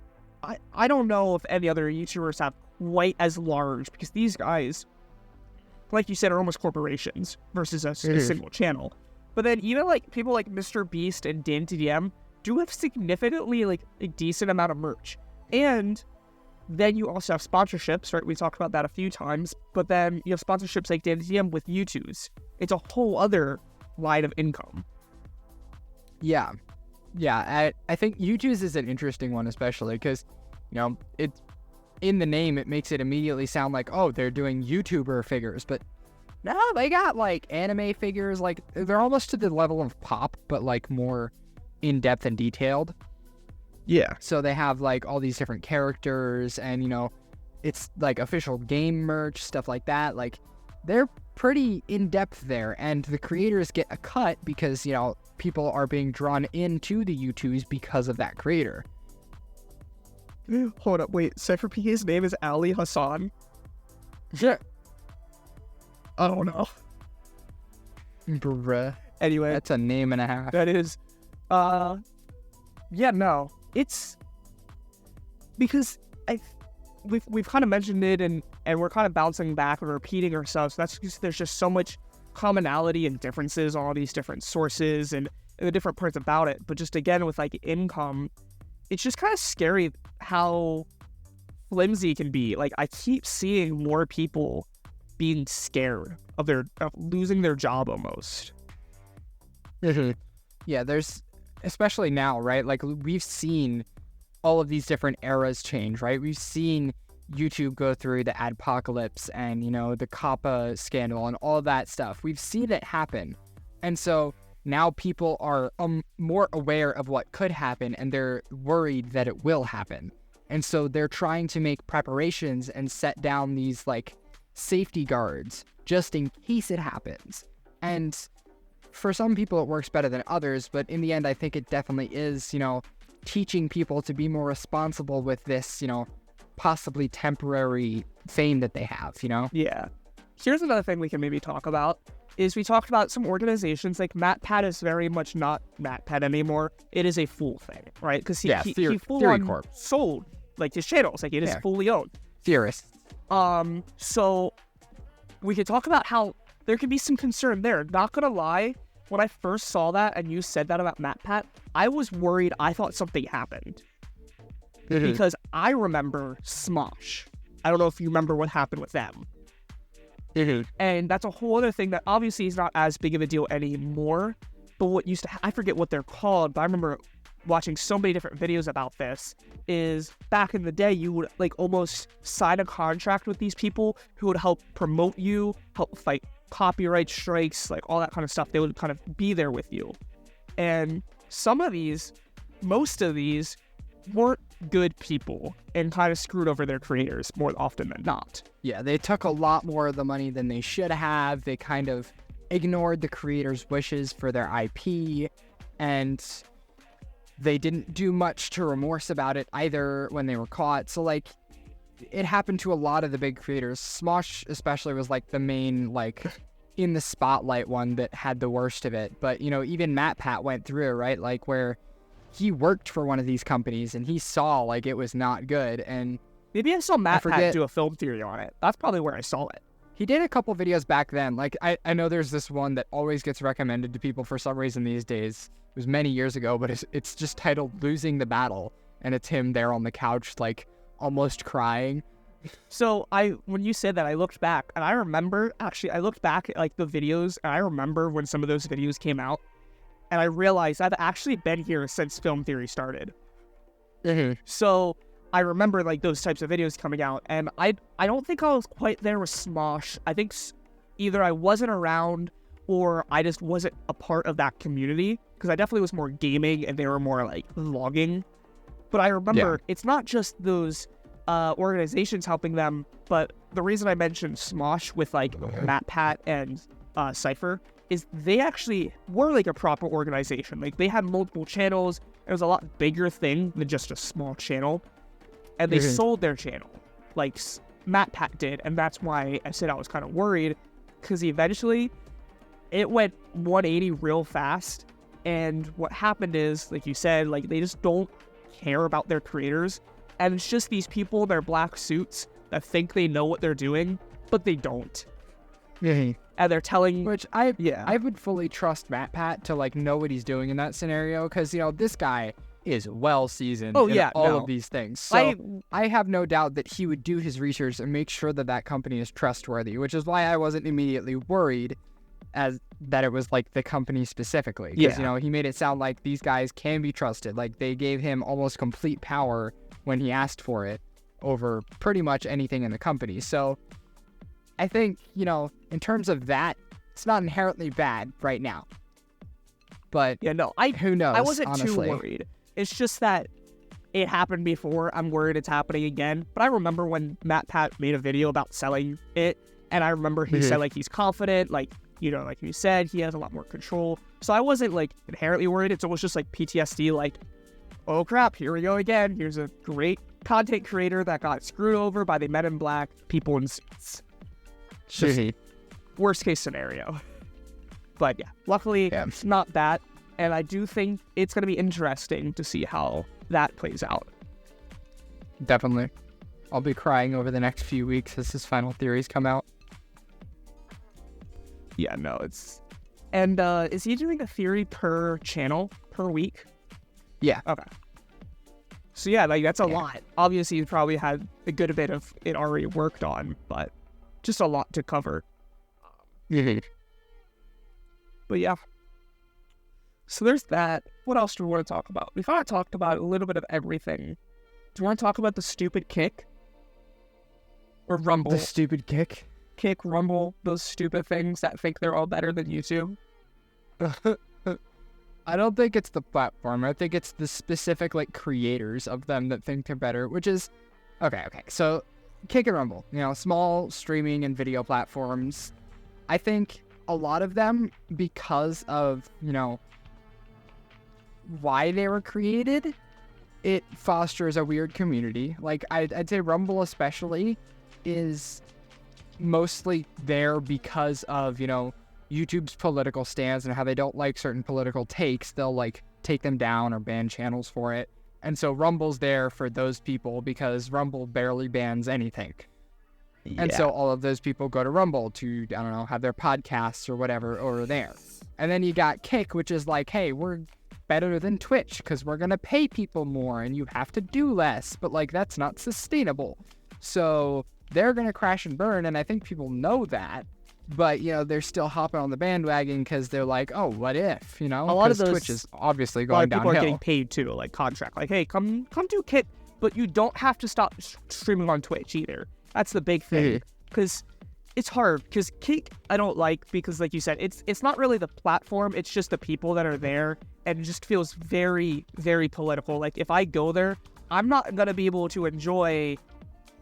Speaker 1: I don't know if any other YouTubers have quite as large, because these guys, like you said, are almost corporations versus a single channel. But then even like people like Mr. Beast and DanTDM do have significantly like a decent amount of merch. And then you also have sponsorships, right? We talked about that a few times. But then you have sponsorships like DanTDM with YouTubes. It's a whole other line of income.
Speaker 2: Yeah. I think YouTubes is an interesting one, especially because, you know, it's in the name, it makes it immediately sound like, oh, they're doing YouTuber figures. But no, they got like anime figures. Like, they're almost to the level of Pop, but like more in-depth and detailed.
Speaker 1: Yeah.
Speaker 2: So they have like all these different characters, and, you know, it's like official game merch, stuff like that. Like, they're pretty in-depth there, and the creators get a cut because, you know, people are being drawn into the YouTubes because of that creator.
Speaker 1: Hold up, wait. Cypher P's name is Ali Hassan?
Speaker 2: Yeah.
Speaker 1: I don't know.
Speaker 2: Bruh.
Speaker 1: Anyway.
Speaker 2: That's a name and a half.
Speaker 1: That is. Yeah, no. It's because we've kind of mentioned it, and we're kind of bouncing back and repeating ourselves. That's because there's just so much commonality and differences on all these different sources and the different parts about it. But just again, with like income, it's just kind of scary how flimsy it can be. Like, I keep seeing more people being scared of losing their job almost.
Speaker 2: Yeah, there's, especially now, right? Like, we've seen all of these different eras change, right? We've seen YouTube go through the ad-pocalypse and, you know, the COPPA scandal and all that stuff. We've seen it happen. And so now people are more aware of what could happen, and they're worried that it will happen. And so they're trying to make preparations and set down these, like, safety guards just in case it happens. And for some people it works better than others, but in the end, I think it definitely is, you know, teaching people to be more responsible with this, you know, possibly temporary fame that they have, you know?
Speaker 1: Yeah. Here's another thing we can maybe talk about, is we talked about some organizations, like MatPat is very much not MatPat anymore. It is a full thing, right? Because he full on sold, like, his channels. Like, it is fully owned.
Speaker 2: Theorists.
Speaker 1: So we could talk about how there could be some concern there. Not gonna lie, when I first saw that and you said that about MatPat, I was worried. I thought something happened. Because I remember Smosh. I don't know if you remember what happened with them. And that's a whole other thing that obviously is not as big of a deal anymore. But what used to I forget what they're called, but I remember watching so many different videos about this, is back in the day, you would like almost sign a contract with these people who would help promote you, help fight copyright strikes, like all that kind of stuff. They would kind of be there with you. And most of these weren't good people and kind of screwed over their creators more often than not.
Speaker 2: Yeah, they took a lot more of the money than they should have. They kind of ignored the creators' wishes for their IP, and they didn't do much to remorse about it either when they were caught. So, like, it happened to a lot of the big creators. Smosh especially was, like, the main, like, in the spotlight one that had the worst of it. But, you know, even MatPat went through it, right? Like, where he worked for one of these companies and he saw, like, it was not good. And
Speaker 1: maybe I saw MatPat do a film theory on it. That's probably where I saw it.
Speaker 2: He did a couple videos back then. Like, I know there's this one that always gets recommended to people for some reason these days. It was many years ago, but it's just titled Losing the Battle. And it's him there on the couch, like, almost crying.
Speaker 1: So when you said that, I looked back, and I remember, actually, I looked back at, like, the videos, and I remember when some of those videos came out, and I realized I've actually been here since film theory started. So I remember, like, those types of videos coming out, and I don't think I was quite there with Smosh. I think either I wasn't around or I just wasn't a part of that community, because I definitely was more gaming and they were more, like, vlogging. But I remember it's not just those organizations helping them, but the reason I mentioned Smosh with, like, MatPat and Cypher is they actually were, like, a proper organization. Like, they had multiple channels. It was a lot bigger thing than just a small channel. And they sold their channel, like MatPat did, and that's why I said I was kind of worried, because eventually it went 180 real fast, And what happened is, like you said, like they just don't care about their creators. And it's just these people in their black suits that think they know what they're doing, but they don't.
Speaker 2: Yeah.
Speaker 1: And they're telling...
Speaker 2: Which I would fully trust MatPat to like know what he's doing in that scenario, because this guy is well seasoned in all of these things. So I have no doubt that he would do his research and make sure that that company is trustworthy, which is why I wasn't immediately worried as that it was like the company specifically. Because, he made it sound like these guys can be trusted. Like they gave him almost complete power when he asked for it over pretty much anything in the company. So I think, in terms of that, it's not inherently bad right now. But who knows?
Speaker 1: I wasn't
Speaker 2: honestly.
Speaker 1: too worried. It's just that it happened before. I'm worried it's happening again. But I remember when MatPat made a video about selling it, and I remember he said, like, he's confident, like you said, he has a lot more control. So I wasn't, like, inherently worried. It's almost just, like, PTSD, like, oh, crap, here we go again. Here's a great content creator that got screwed over by the Men in Black people in suits. Just worst case scenario. But, yeah, luckily, it's not that. And I do think it's going to be interesting to see how that plays out.
Speaker 2: Definitely. I'll be crying over the next few weeks as his final theories come out.
Speaker 1: Yeah, no, it's... And is he doing a theory per channel, per week?
Speaker 2: Yeah.
Speaker 1: Okay. So yeah, like that's a lot. Obviously, he probably had a good bit of it already worked on, but just a lot to cover. But yeah. So there's that. What else do we want to talk about? We've kind of talked about a little bit of everything. Do you want to talk about the stupid Kick? Or Rumble?
Speaker 2: The stupid Kick?
Speaker 1: Kick, Rumble, those stupid things that think they're all better than YouTube.
Speaker 2: I don't think it's the platform. I think it's the specific, like, creators of them that think they're better, which is... Okay. So, Kick and Rumble, small streaming and video platforms. I think a lot of them, because of, why they were created, it fosters a weird community. Like, I'd say Rumble especially is mostly there because of, YouTube's political stance and how they don't like certain political takes. They'll, like, take them down or ban channels for it. And so Rumble's there for those people because Rumble barely bans anything. Yeah. And so all of those people go to Rumble to, I don't know, have their podcasts or whatever over there. And then you got Kick, which is like, hey, we're better than Twitch because we're going to pay people more and you have to do less. But, like, that's not sustainable. So they're going to crash and burn, and I think people know that. But, they're still hopping on the bandwagon because they're like, oh, what if, A lot of those... Twitch is obviously going downhill.
Speaker 1: People are getting paid, too, like, contract. Like, hey, come do Kick, but you don't have to stop streaming on Twitch either. That's the big thing. Because it's hard. Because Kick, I don't like, because, like you said, it's not really the platform. It's just the people that are there. And it just feels very, very political. Like, if I go there, I'm not going to be able to enjoy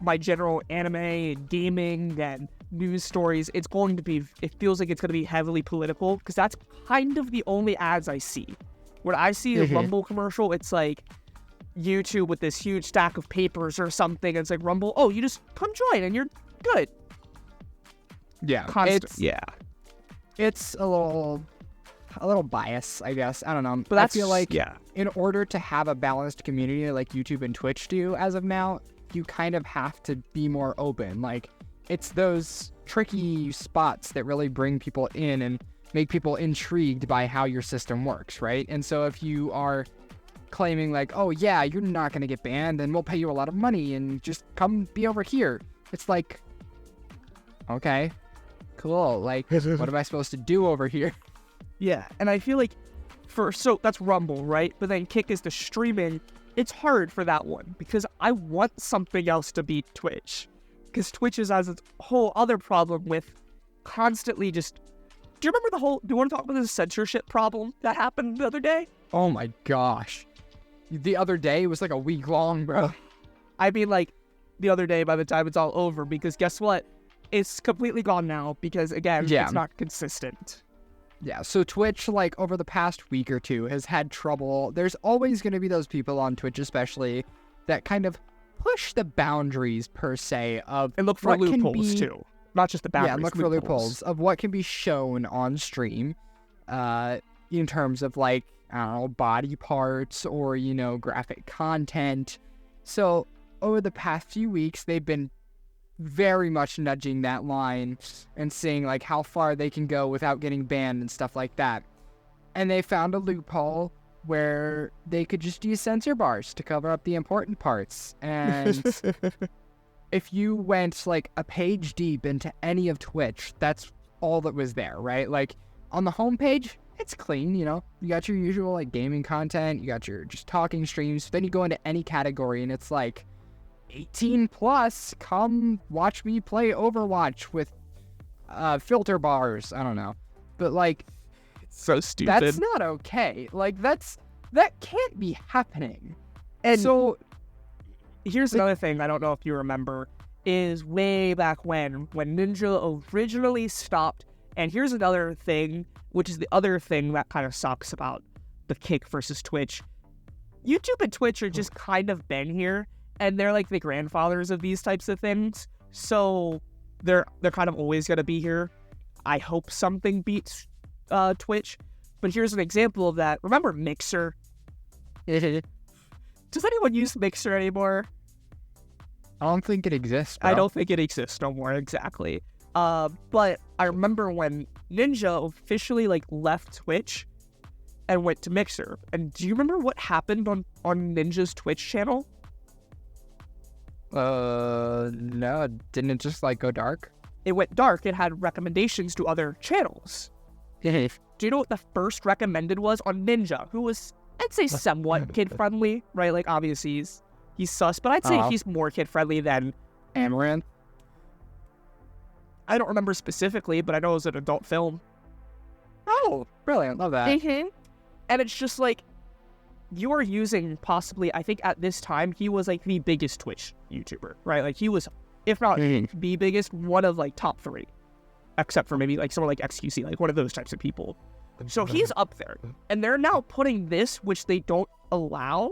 Speaker 1: my general anime and gaming and news stories. It feels like it's going to be heavily political because that's kind of the only ads I see. When I see a Rumble commercial, it's like YouTube with this huge stack of papers or something. And it's like, Rumble, oh, you just come join and you're good.
Speaker 2: Yeah. It's a little bias, I guess. I don't know. But I feel like in order to have a balanced community like YouTube and Twitch do as of now, you kind of have to be more open. Like, it's those tricky spots that really bring people in and make people intrigued by how your system works, right? And so if you are claiming like, oh yeah, you're not going to get banned and we'll pay you a lot of money and just come be over here, it's like, okay, cool. Like, what am I supposed to do over here?
Speaker 1: Yeah, and I feel like so that's Rumble, right? But then Kick is the streaming. It's hard for that one because I want something else to beat Twitch. Because Twitch has its whole other problem with constantly just... Do you remember do you want to talk about the censorship problem that happened the other day?
Speaker 2: Oh my gosh. The other day? It was like a week long, bro.
Speaker 1: I mean, like, the other day by the time it's all over, because guess what? It's completely gone now because, again, it's not consistent.
Speaker 2: Yeah, so Twitch, like, over the past week or two has had trouble. There's always going to be those people on Twitch especially that kind of push the boundaries, per se, of...
Speaker 1: And look for loopholes, too. Not just the boundaries.
Speaker 2: Yeah, look for loopholes of what can be shown on stream in terms of, like, I don't know, body parts or, graphic content. So over the past few weeks, they've been very much nudging that line and seeing like how far they can go without getting banned and stuff like that. And they found a loophole where they could just use censor bars to cover up the important parts. And if you went like a page deep into any of Twitch, that's all that was there, right? Like on the homepage, it's clean, you got your usual like gaming content, you got your just talking streams. Then you go into any category and it's like 18 plus, come watch me play Overwatch with filter bars. I don't know. But like,
Speaker 1: so stupid.
Speaker 2: That's not okay. Like that can't be happening.
Speaker 1: And
Speaker 2: so
Speaker 1: here's another thing I don't know if you remember is way back when Ninja originally stopped. And here's another thing, which is the other thing that kind of sucks about the Kick versus Twitch. YouTube and Twitch are just kind of been here, and they're like the grandfathers of these types of things. So they're kind of always going to be here. I hope something beats Twitch. But here's an example of that. Remember Mixer? Does anyone use Mixer anymore?
Speaker 2: I don't think it exists, bro.
Speaker 1: I don't think it exists no more, exactly. But I remember when Ninja officially like left Twitch and went to Mixer. And do you remember what happened on Ninja's Twitch channel?
Speaker 2: No, didn't it just like go dark?
Speaker 1: It went dark. It had recommendations to other channels. Do you know what the first recommended was on Ninja, who was, I'd say, somewhat kid-friendly, right? Like, obviously, he's sus, but I'd say he's more kid-friendly than
Speaker 2: Amaranth.
Speaker 1: I don't remember specifically, but I know it was an adult film.
Speaker 2: Oh, brilliant. Love that.
Speaker 1: Mm-hmm. And it's just like, you are using possibly, I think at this time, he was like the biggest Twitch YouTuber, right? Like, he was, if not the biggest, one of like top 3. Except for maybe like someone like XQC, like one of those types of people. So he's up there. And they're now putting this, which they don't allow.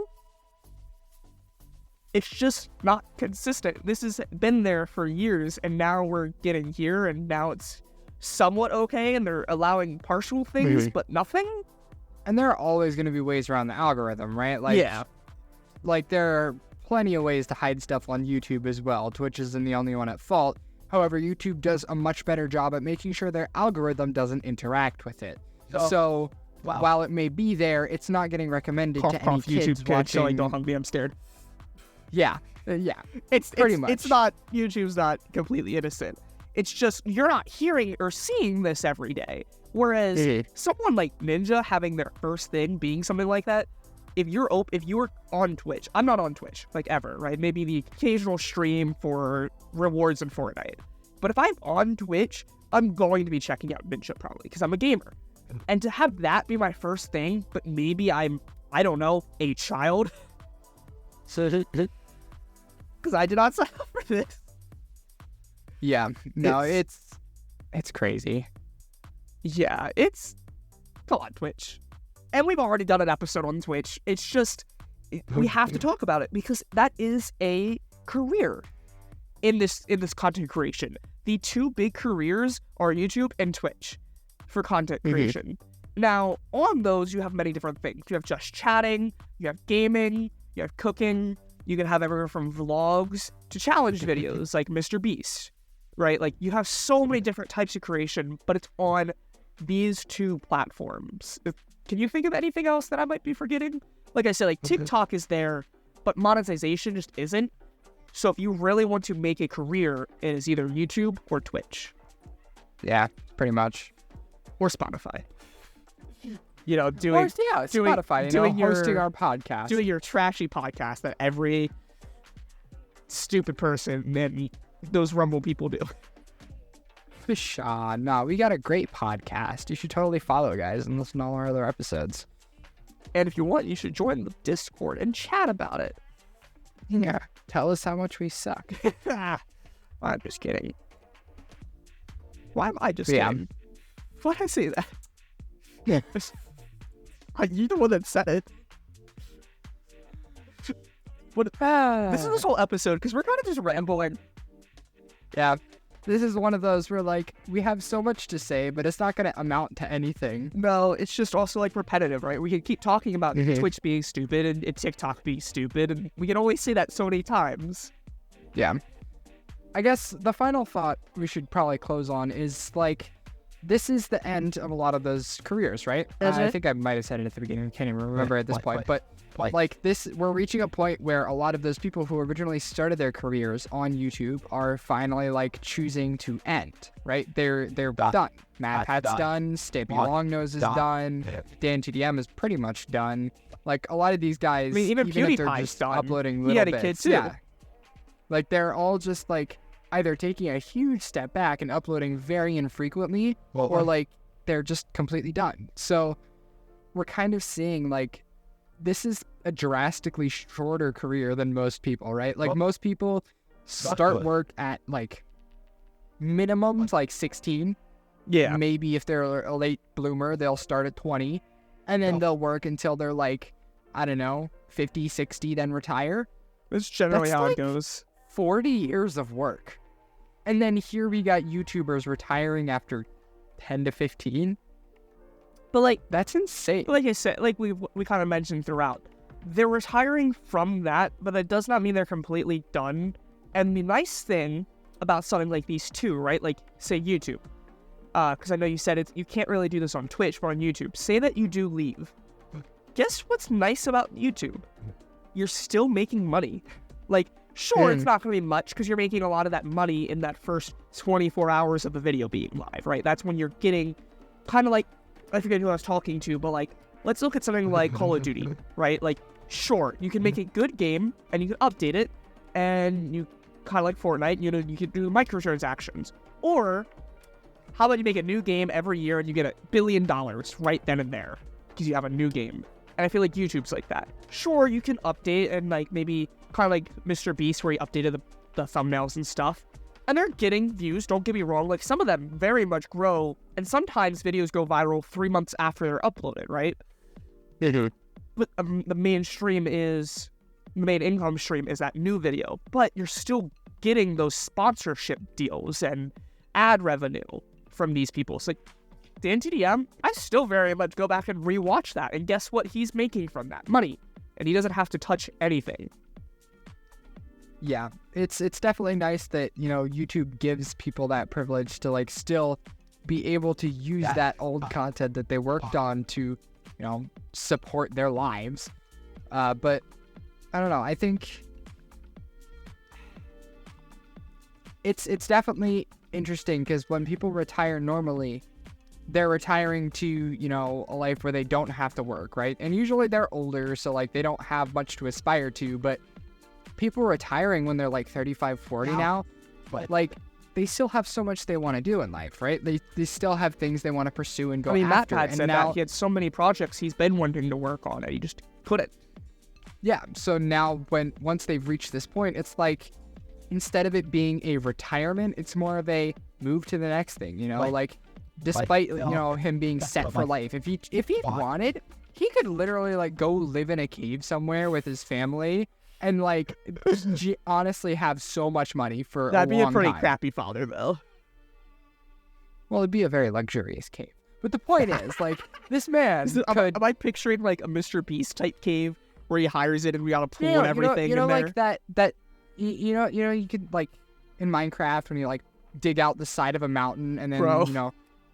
Speaker 1: It's just not consistent. This has been there for years, and now we're getting here, and now it's somewhat okay, and they're allowing partial things, but nothing.
Speaker 2: And there are always going to be ways around the algorithm, right? Like,
Speaker 1: yeah.
Speaker 2: Like, there are plenty of ways to hide stuff on YouTube as well. Twitch isn't the only one at fault. However, YouTube does a much better job at making sure their algorithm doesn't interact with it. So while it may be there, it's not getting recommended to any kids watching.
Speaker 1: Like, don't hug me, I'm scared.
Speaker 2: Yeah. It's pretty much.
Speaker 1: It's not, YouTube's not completely innocent. It's just, you're not hearing or seeing this every day. Whereas someone like Ninja having their first thing being something like that, if you're on Twitch, I'm not on Twitch, like ever, right? Maybe the occasional stream for rewards in Fortnite. But if I'm on Twitch, I'm going to be checking out Ninja probably, because I'm a gamer. And to have that be my first thing, but maybe I don't know, a child. Because I did not sign up for this.
Speaker 2: Yeah, no, it's crazy.
Speaker 1: Yeah, it's a lot, Twitch. And we've already done an episode on Twitch. It's just, we have to talk about it because that is a career in this content creation. The two big careers are YouTube and Twitch for content creation. Now, on those, you have many different things. You have just chatting, you have gaming, you have cooking, you can have everything from vlogs to challenge videos like Mr. Beast, right? Like, you have so many different types of creation, but it's on these two platforms. Can you think of anything else that I might be forgetting? Like I said, like TikTok is there, but monetization just isn't. So if you really want to make a career, it is either YouTube or Twitch.
Speaker 2: Yeah, pretty much.
Speaker 1: Or Spotify. You know, Spotify,
Speaker 2: hosting our podcast.
Speaker 1: Doing your trashy podcast that every stupid person and those Rumble people do.
Speaker 2: No, we got a great podcast. You should totally follow, guys, and listen to all our other episodes.
Speaker 1: And if you want, you should join the Discord and chat about it.
Speaker 2: Yeah, tell us how much we suck.
Speaker 1: I'm just kidding. Why am I just kidding? Why did I say that?
Speaker 2: Yeah.
Speaker 1: You're the one that said it. This is this whole episode, because we're kind of just rambling.
Speaker 2: Yeah. this is one of those where like we have so much to say, but it's not going to amount to anything.
Speaker 1: No, it's just also like repetitive, right? We can keep talking about Twitch being stupid and TikTok being stupid, and we can always say that so many times.
Speaker 2: Yeah. I guess the final thought we should probably close on is like, this is the end of a lot of those careers, right? I think I might have said it at the beginning. I can't even remember at this point, but like this, we're reaching a point where a lot of those people who originally started their careers on YouTube are finally like choosing to end, right? They're done. MadPat's done. Stampy Longnose is done. Dan TDM is pretty much done. Like a lot of these guys,
Speaker 1: I mean, even
Speaker 2: if they're
Speaker 1: PewDiePie's
Speaker 2: just
Speaker 1: done.
Speaker 2: uploading
Speaker 1: He
Speaker 2: little
Speaker 1: had a
Speaker 2: bits,
Speaker 1: kid too.
Speaker 2: yeah. Like they're all just like either taking a huge step back and uploading very infrequently, or like they're just completely done. So we're kind of seeing like this is a drastically shorter career than most people, right? Like most people start work at like minimums like 16.
Speaker 1: Yeah.
Speaker 2: Maybe if they're a late bloomer, they'll start at 20, and then they'll work until they're like, I don't know, 50, 60, then retire.
Speaker 1: That's generally
Speaker 2: That's
Speaker 1: how
Speaker 2: like
Speaker 1: it goes.
Speaker 2: 40 years of work. And then here we got YouTubers retiring after 10 to 15.
Speaker 1: But like,
Speaker 2: That's insane.
Speaker 1: like I said, like we kind of mentioned throughout, they're retiring from that, but that does not mean they're completely done. And the nice thing about something like these two, right? Like say YouTube, because I know you said you can't really do this on Twitch, but on YouTube, say that you do leave. Guess what's nice about YouTube? You're still making money. Like, sure, it's not going to be much because you're making a lot of that money in that first 24 hours of the video being live, right? That's when you're getting kind of like, I forget who I was talking to, but like, let's look at something like Call of Duty, right? Like, sure, you can make a good game and you can update it, and you kind of like Fortnite, you know, you can do microtransactions. Or how about you make a new game every year and you get $1 billion right then and there because you have a new game? And I feel like YouTube's like that. Sure, you can update and like maybe kind of like Mr. Beast where he updated the thumbnails and stuff. And they're getting views, don't get me wrong. Like some of them very much grow, and sometimes videos go viral 3 months after they're uploaded, right? But the main income stream is that new video. But you're still getting those sponsorship deals and ad revenue from these people. So like, Dan TDM, I still very much go back and rewatch that, and guess what he's making from that? Money. And he doesn't have to touch anything.
Speaker 2: Yeah, it's definitely nice that, you know, YouTube gives people that privilege to like still be able to use that old content that they worked on to, you know, support their lives. But I don't know, I think it's definitely interesting because when people retire normally, they're retiring to, you know, a life where they don't have to work, right? And usually they're older, so like they don't have much to aspire to, but people retiring when they're like 35, 40 now, but like they still have so much they want to do in life, right? They still have things they want to pursue and go after.
Speaker 1: MadPat said that he had so many projects he's been wanting to work on it. He just couldn't.
Speaker 2: Yeah, so now once they've reached this point, it's like instead of it being a retirement, it's more of a move to the next thing, you know, like despite, you know, him being set for life. If he wanted, he could literally like go live in a cave somewhere with his family and like honestly have so much money for a long time.
Speaker 1: That'd be a pretty crappy father though.
Speaker 2: Well, it'd be a very luxurious cave. But the point is, like, this man could...
Speaker 1: Am I picturing like a Mr. Beast type cave where he hires it and we got a pool and everything
Speaker 2: you know,
Speaker 1: in there?
Speaker 2: like that you know, you could like in Minecraft when you like dig out the side of a mountain and then you know,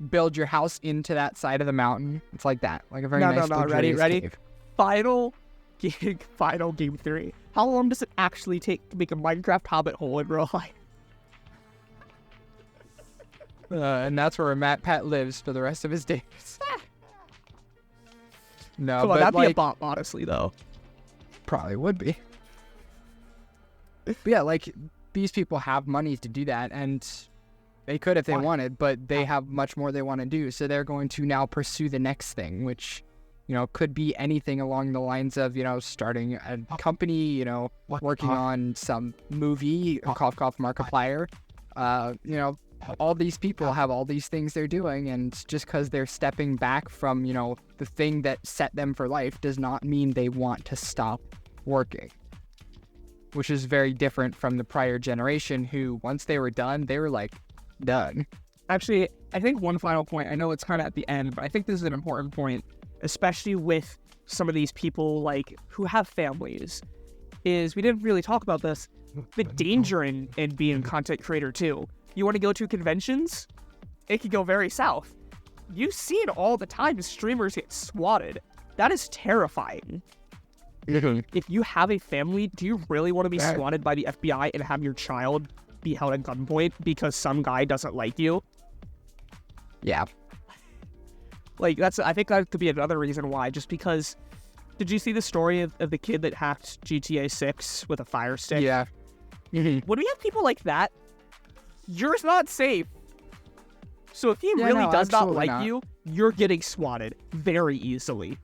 Speaker 2: build your house into that side of the mountain. It's like that, like a very nice luxurious
Speaker 1: ready
Speaker 2: cave.
Speaker 1: Final game 3. How long does it actually take to make a Minecraft hobbit hole in real life?
Speaker 2: And that's where MadPat lives for the rest of his days. No,
Speaker 1: Come on,
Speaker 2: but
Speaker 1: that'd
Speaker 2: like,
Speaker 1: be a bot, honestly, though.
Speaker 2: probably would be. But yeah, like these people have money to do that, and they could if they wanted, but they have much more they want to do. So they're going to now pursue the next thing, which, you know, could be anything along the lines of, you know, starting a company, you know, working on some movie, cough, cough, Markiplier. You know, all these people have all these things they're doing, and just because they're stepping back from, you know, the thing that set them for life does not mean they want to stop working. Which is very different from the prior generation who, once they were done, they were like, done.
Speaker 1: Actually, I think one final point, I know it's kind of at the end, but I think this is an important point, especially with some of these people like who have families, is we didn't really talk about this, the danger in being a content creator too. You want to go to conventions? It could go very south. You see it all the time, streamers get swatted. That is terrifying. If you have a family, do you really want to be swatted by the FBI and have your child be held at gunpoint because some guy doesn't like you?
Speaker 2: Yeah.
Speaker 1: Like, I think that could be another reason why, just because, did you see the story of the kid that hacked GTA 6 with a fire stick?
Speaker 2: Yeah.
Speaker 1: When we have people like that, you're not safe. So if he really does not like you, you're getting swatted very easily.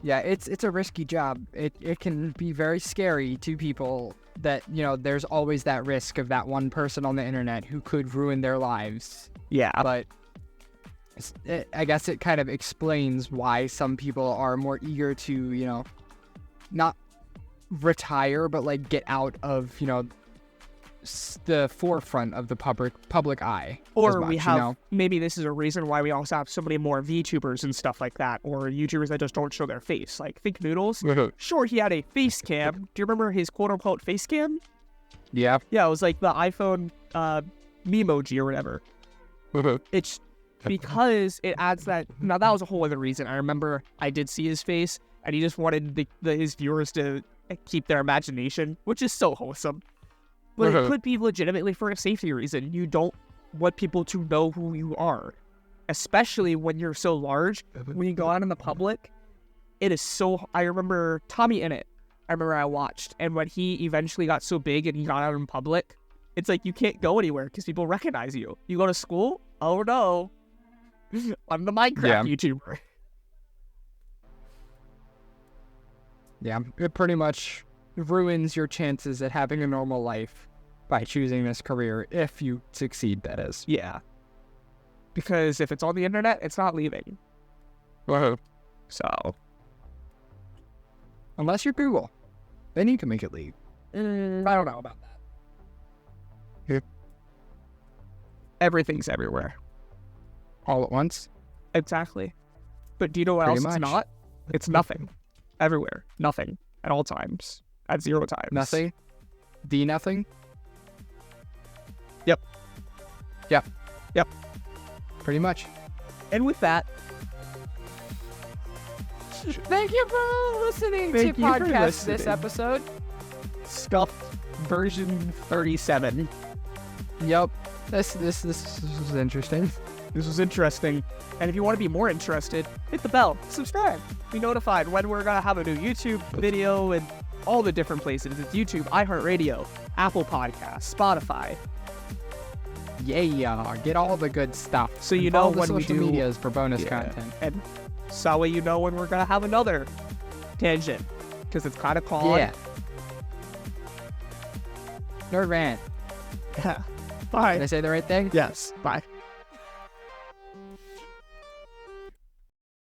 Speaker 2: Yeah, it's a risky job. It can be very scary to people that, there's always that risk of that one person on the internet who could ruin their lives.
Speaker 1: Yeah.
Speaker 2: But I guess it kind of explains why some people are more eager to, not retire, but like get out of, the forefront of the public eye.
Speaker 1: Or we have, maybe this is a reason why we also have so many more VTubers and stuff like that, or YouTubers that just don't show their face. Like, think Noodles. Sure, he had a face cam. Do you remember his quote-unquote face cam?
Speaker 2: Yeah.
Speaker 1: Yeah, it was like the iPhone Memoji or whatever. It's because it adds that. Now, that was a whole other reason. I remember I did see his face, and he just wanted his viewers to keep their imagination, which is so wholesome. But it could be legitimately for a safety reason. You don't want people to know who you are, especially when you're so large. When you go out in the public, it is so... I remember Tommy Innit. I watched, and when he eventually got so big and he got out in public, it's like you can't go anywhere because people recognize you. You go to school? Oh no, I'm the Minecraft YouTuber.
Speaker 2: Yeah, it pretty much ruins your chances at having a normal life by choosing this career, if you succeed, that is.
Speaker 1: Yeah. Because if it's on the internet, it's not leaving. So.
Speaker 2: Unless you're Google. Then you can make it leave.
Speaker 1: I don't know about that. Everything's everywhere.
Speaker 2: All at once?
Speaker 1: Exactly. But do you know what else it's not? It's nothing. Everywhere. Nothing. At all times. At 0 times.
Speaker 2: Nothing? Nothing? Yep. Pretty much.
Speaker 1: And with that,
Speaker 2: thank you for listening to podcast this episode.
Speaker 1: Stuffed version 37.
Speaker 2: Yep. This was interesting.
Speaker 1: This was interesting. And if you want to be more interested, hit the bell, subscribe, be notified when we're going to have a new YouTube video and all the different places. It's YouTube, iHeartRadio, Apple Podcasts, Spotify.
Speaker 2: Yeah, get all the good stuff.
Speaker 1: So you know when we do
Speaker 2: social medias for bonus content.
Speaker 1: And so way you know when we're going to have another tangent. Because it's kind of called...
Speaker 2: Yeah. Nerd Rant.
Speaker 1: Yeah. Bye.
Speaker 2: Did I say the right thing?
Speaker 1: Yes. Bye.